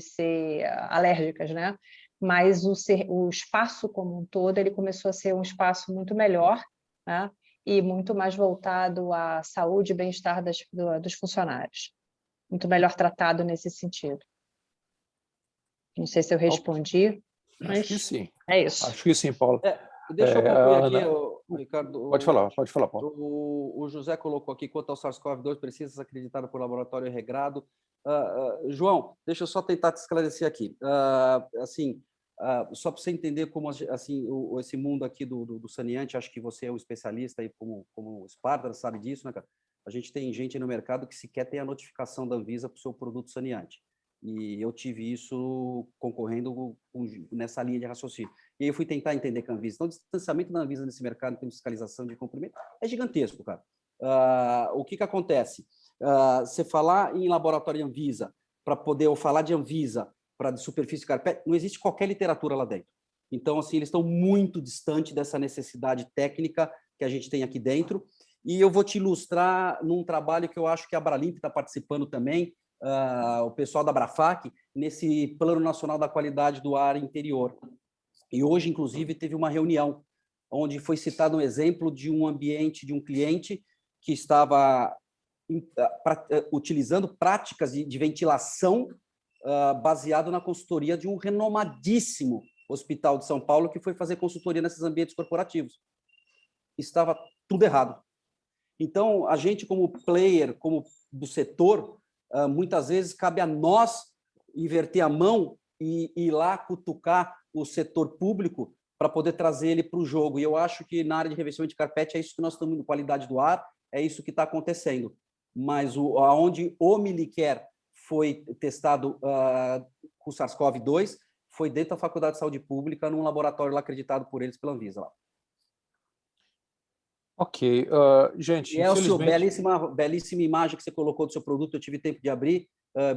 ser alérgicas, né? Mas o espaço como um todo, ele começou a ser um espaço muito melhor, né? E muito mais voltado à saúde e bem-estar dos funcionários. Muito melhor tratado nesse sentido. Não sei se eu respondi, mas acho que sim. É isso. Acho que sim, Paulo. Deixa eu concluir Ana, aqui, Ricardo. Pode falar, Paulo. O José colocou aqui, quanto ao SARS-CoV-2, precisa ser acreditado por laboratório regrado. João, deixa eu só tentar te esclarecer aqui. Só para você entender como assim, esse mundo aqui do saneante, acho que você é um especialista, aí, como Esparta, sabe disso, né, cara? A gente tem gente no mercado que sequer tem a notificação da Anvisa para o seu produto saneante. E eu tive isso concorrendo nessa linha de raciocínio. E aí eu fui tentar entender com a Anvisa. Então, o distanciamento da Anvisa nesse mercado, em termos de fiscalização de cumprimento, é gigantesco, cara. O que acontece? Você falar em laboratório Anvisa, para poder, ou falar de Anvisa para de superfície de carpete, não existe qualquer literatura lá dentro. Então, assim, eles estão muito distantes dessa necessidade técnica que a gente tem aqui dentro. E eu vou te ilustrar num trabalho que eu acho que a Abralimp está participando também, o pessoal da Abrafac, nesse Plano Nacional da Qualidade do Ar Interior. E hoje, inclusive, teve uma reunião onde foi citado um exemplo de um ambiente de um cliente que estava utilizando práticas de ventilação baseado na consultoria de um renomadíssimo hospital de São Paulo que foi fazer consultoria nesses ambientes corporativos. Estava tudo errado. Então, a gente, como player, como do setor, muitas vezes cabe a nós inverter a mão e ir lá cutucar o setor público para poder trazer ele para o jogo. E eu acho que na área de revestimento de carpete é isso que nós estamos indo, qualidade do ar, é isso que está acontecendo. Mas aonde o Milicare foi testado com SARS-CoV-2 foi dentro da Faculdade de Saúde Pública, num laboratório lá acreditado por eles pela Anvisa. Lá. Ok, gente, e Elcio, infelizmente... belíssima imagem que você colocou do seu produto, eu tive tempo de abrir,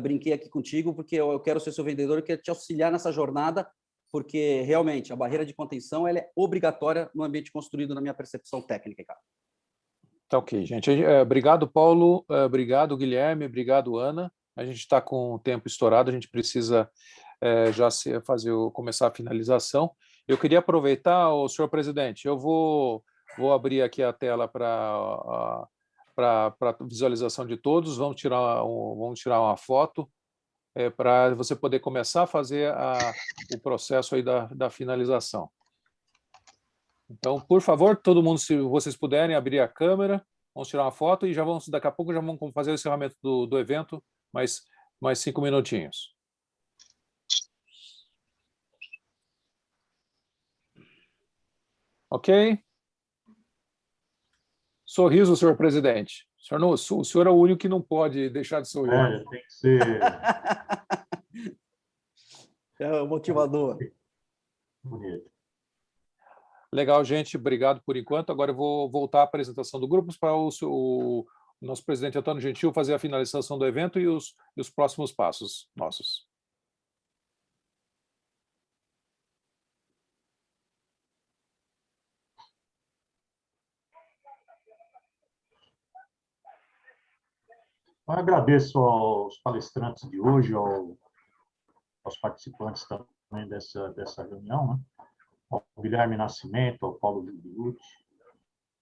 brinquei aqui contigo, porque eu quero ser seu vendedor, eu quero te auxiliar nessa jornada, porque realmente a barreira de contenção ela é obrigatória no ambiente construído, na minha percepção técnica, cara. Tá ok, gente. Obrigado, Paulo, obrigado, Guilherme, obrigado, Ana. A gente está com o tempo estourado, a gente precisa já começar a finalização. Eu queria aproveitar, senhor presidente, eu vou abrir aqui a tela para visualização de todos, vamos tirar uma foto para você poder começar a fazer o processo aí da finalização. Então, por favor, todo mundo, se vocês puderem abrir a câmera, vamos tirar uma foto e daqui a pouco já vamos fazer o encerramento do evento, mais 5 minutinhos. Ok? Sorriso, senhor presidente. O senhor é o único que não pode deixar de sorrir. Tem que ser... É o motivador. Bonito. Legal, gente. Obrigado por enquanto. Agora eu vou voltar à apresentação do grupo para o nosso presidente Antônio Gentil fazer a finalização do evento e os próximos passos nossos. Eu agradeço aos palestrantes de hoje, aos participantes também dessa reunião, né? Ao Guilherme Nascimento, ao Paulo Giuliucci,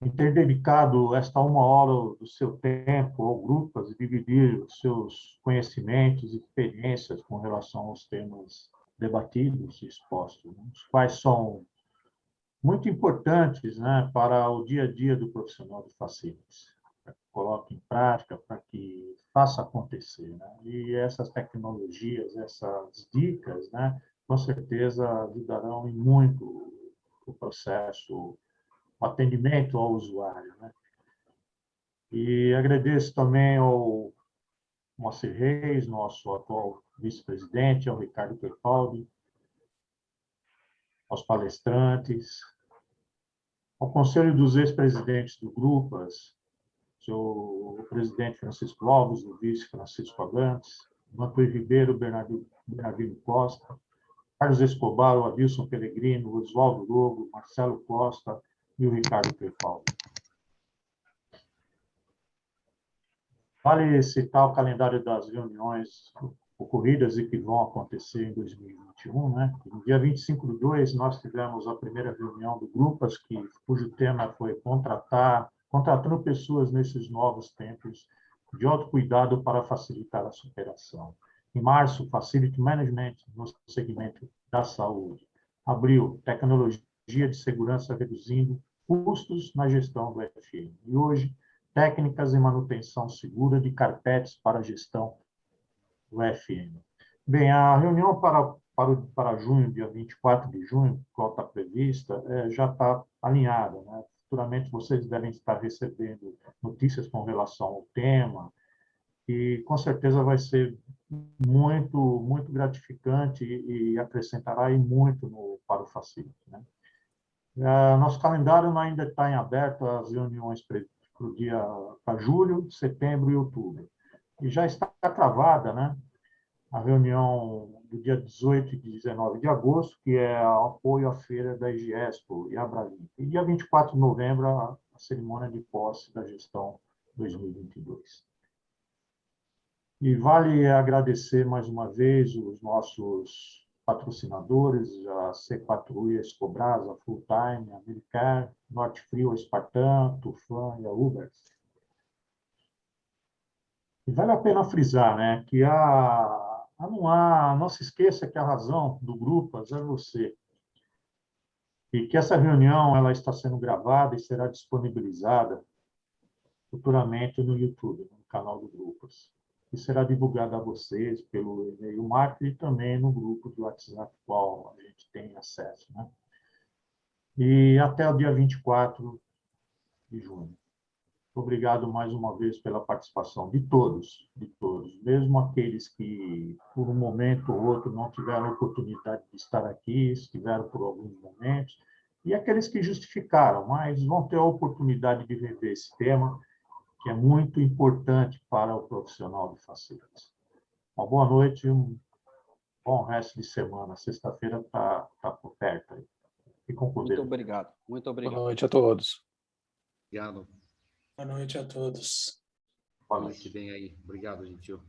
em ter dedicado esta 1 hora do seu tempo ao Grupas e dividir os seus conhecimentos e experiências com relação aos temas debatidos e expostos, né? Os quais são muito importantes, né, para o dia a dia do profissional de facilities, para que coloque em prática, para que faça acontecer, né? E essas tecnologias, essas dicas, né, com certeza ajudarão em muito o processo, o atendimento ao usuário, né? E agradeço também ao Moacir Reis, nosso atual vice-presidente, ao Ricardo Kerfaldi, aos palestrantes, ao Conselho dos ex-presidentes do Grupas, o presidente Francisco Alves, o vice Francisco Abrantes, Mantuí Ribeiro, Bernardino Costa, Carlos Escobar, o Adilson Pellegrino, o Oswaldo Lobo, Marcelo Costa e o Ricardo Kerfaldi. Vale citar o calendário das reuniões ocorridas e que vão acontecer em 2021, né? No dia 25/2, nós tivemos a primeira reunião do Grupas, cujo tema foi contratando pessoas nesses novos tempos de autocuidado para facilitar a superação. Em março, Facility Management no segmento da saúde. Abril, tecnologia de segurança reduzindo custos na gestão do FM. E hoje, técnicas em manutenção segura de carpetes para a gestão do FM. Bem, a reunião para junho, dia 24 de junho, qual está prevista, já está alinhada, né? Futuramente vocês devem estar recebendo notícias com relação ao tema, e com certeza vai ser muito gratificante e acrescentará aí muito para o Facility, né? Nosso calendário ainda está em aberto, as reuniões para julho, setembro e outubro. E já está travada, né, a reunião do dia 18 e 19 de agosto, que é o apoio à feira da IGESPO e a Abralim. E dia 24 de novembro, a cerimônia de posse da gestão 2022. E vale agradecer mais uma vez os nossos patrocinadores, a C4U e a Escobras, a Fulltime, a Milcar, Norte Frio, a Spartan, Tufan e a Uber. E vale a pena frisar, né, que não se esqueça que a razão do Grupas é você. E que essa reunião ela está sendo gravada e será disponibilizada futuramente no YouTube, no canal do Grupas. E será divulgada a vocês pelo e-mail marketing e também no grupo do WhatsApp, qual a gente tem acesso, né? E até o dia 24 de junho. Obrigado mais uma vez pela participação de todos, mesmo aqueles que, por um momento ou outro, não tiveram a oportunidade de estar aqui, estiveram por alguns momentos, e aqueles que justificaram, mas vão ter a oportunidade de rever esse tema, que é muito importante para o profissional de facilities. Uma boa noite e um bom resto de semana. Sexta-feira está por perto. Fiquem com Deus. Muito obrigado. Muito obrigado. Boa noite a todos. Obrigado. Boa noite a todos. Boa noite. Bem aí. Obrigado, Gentil.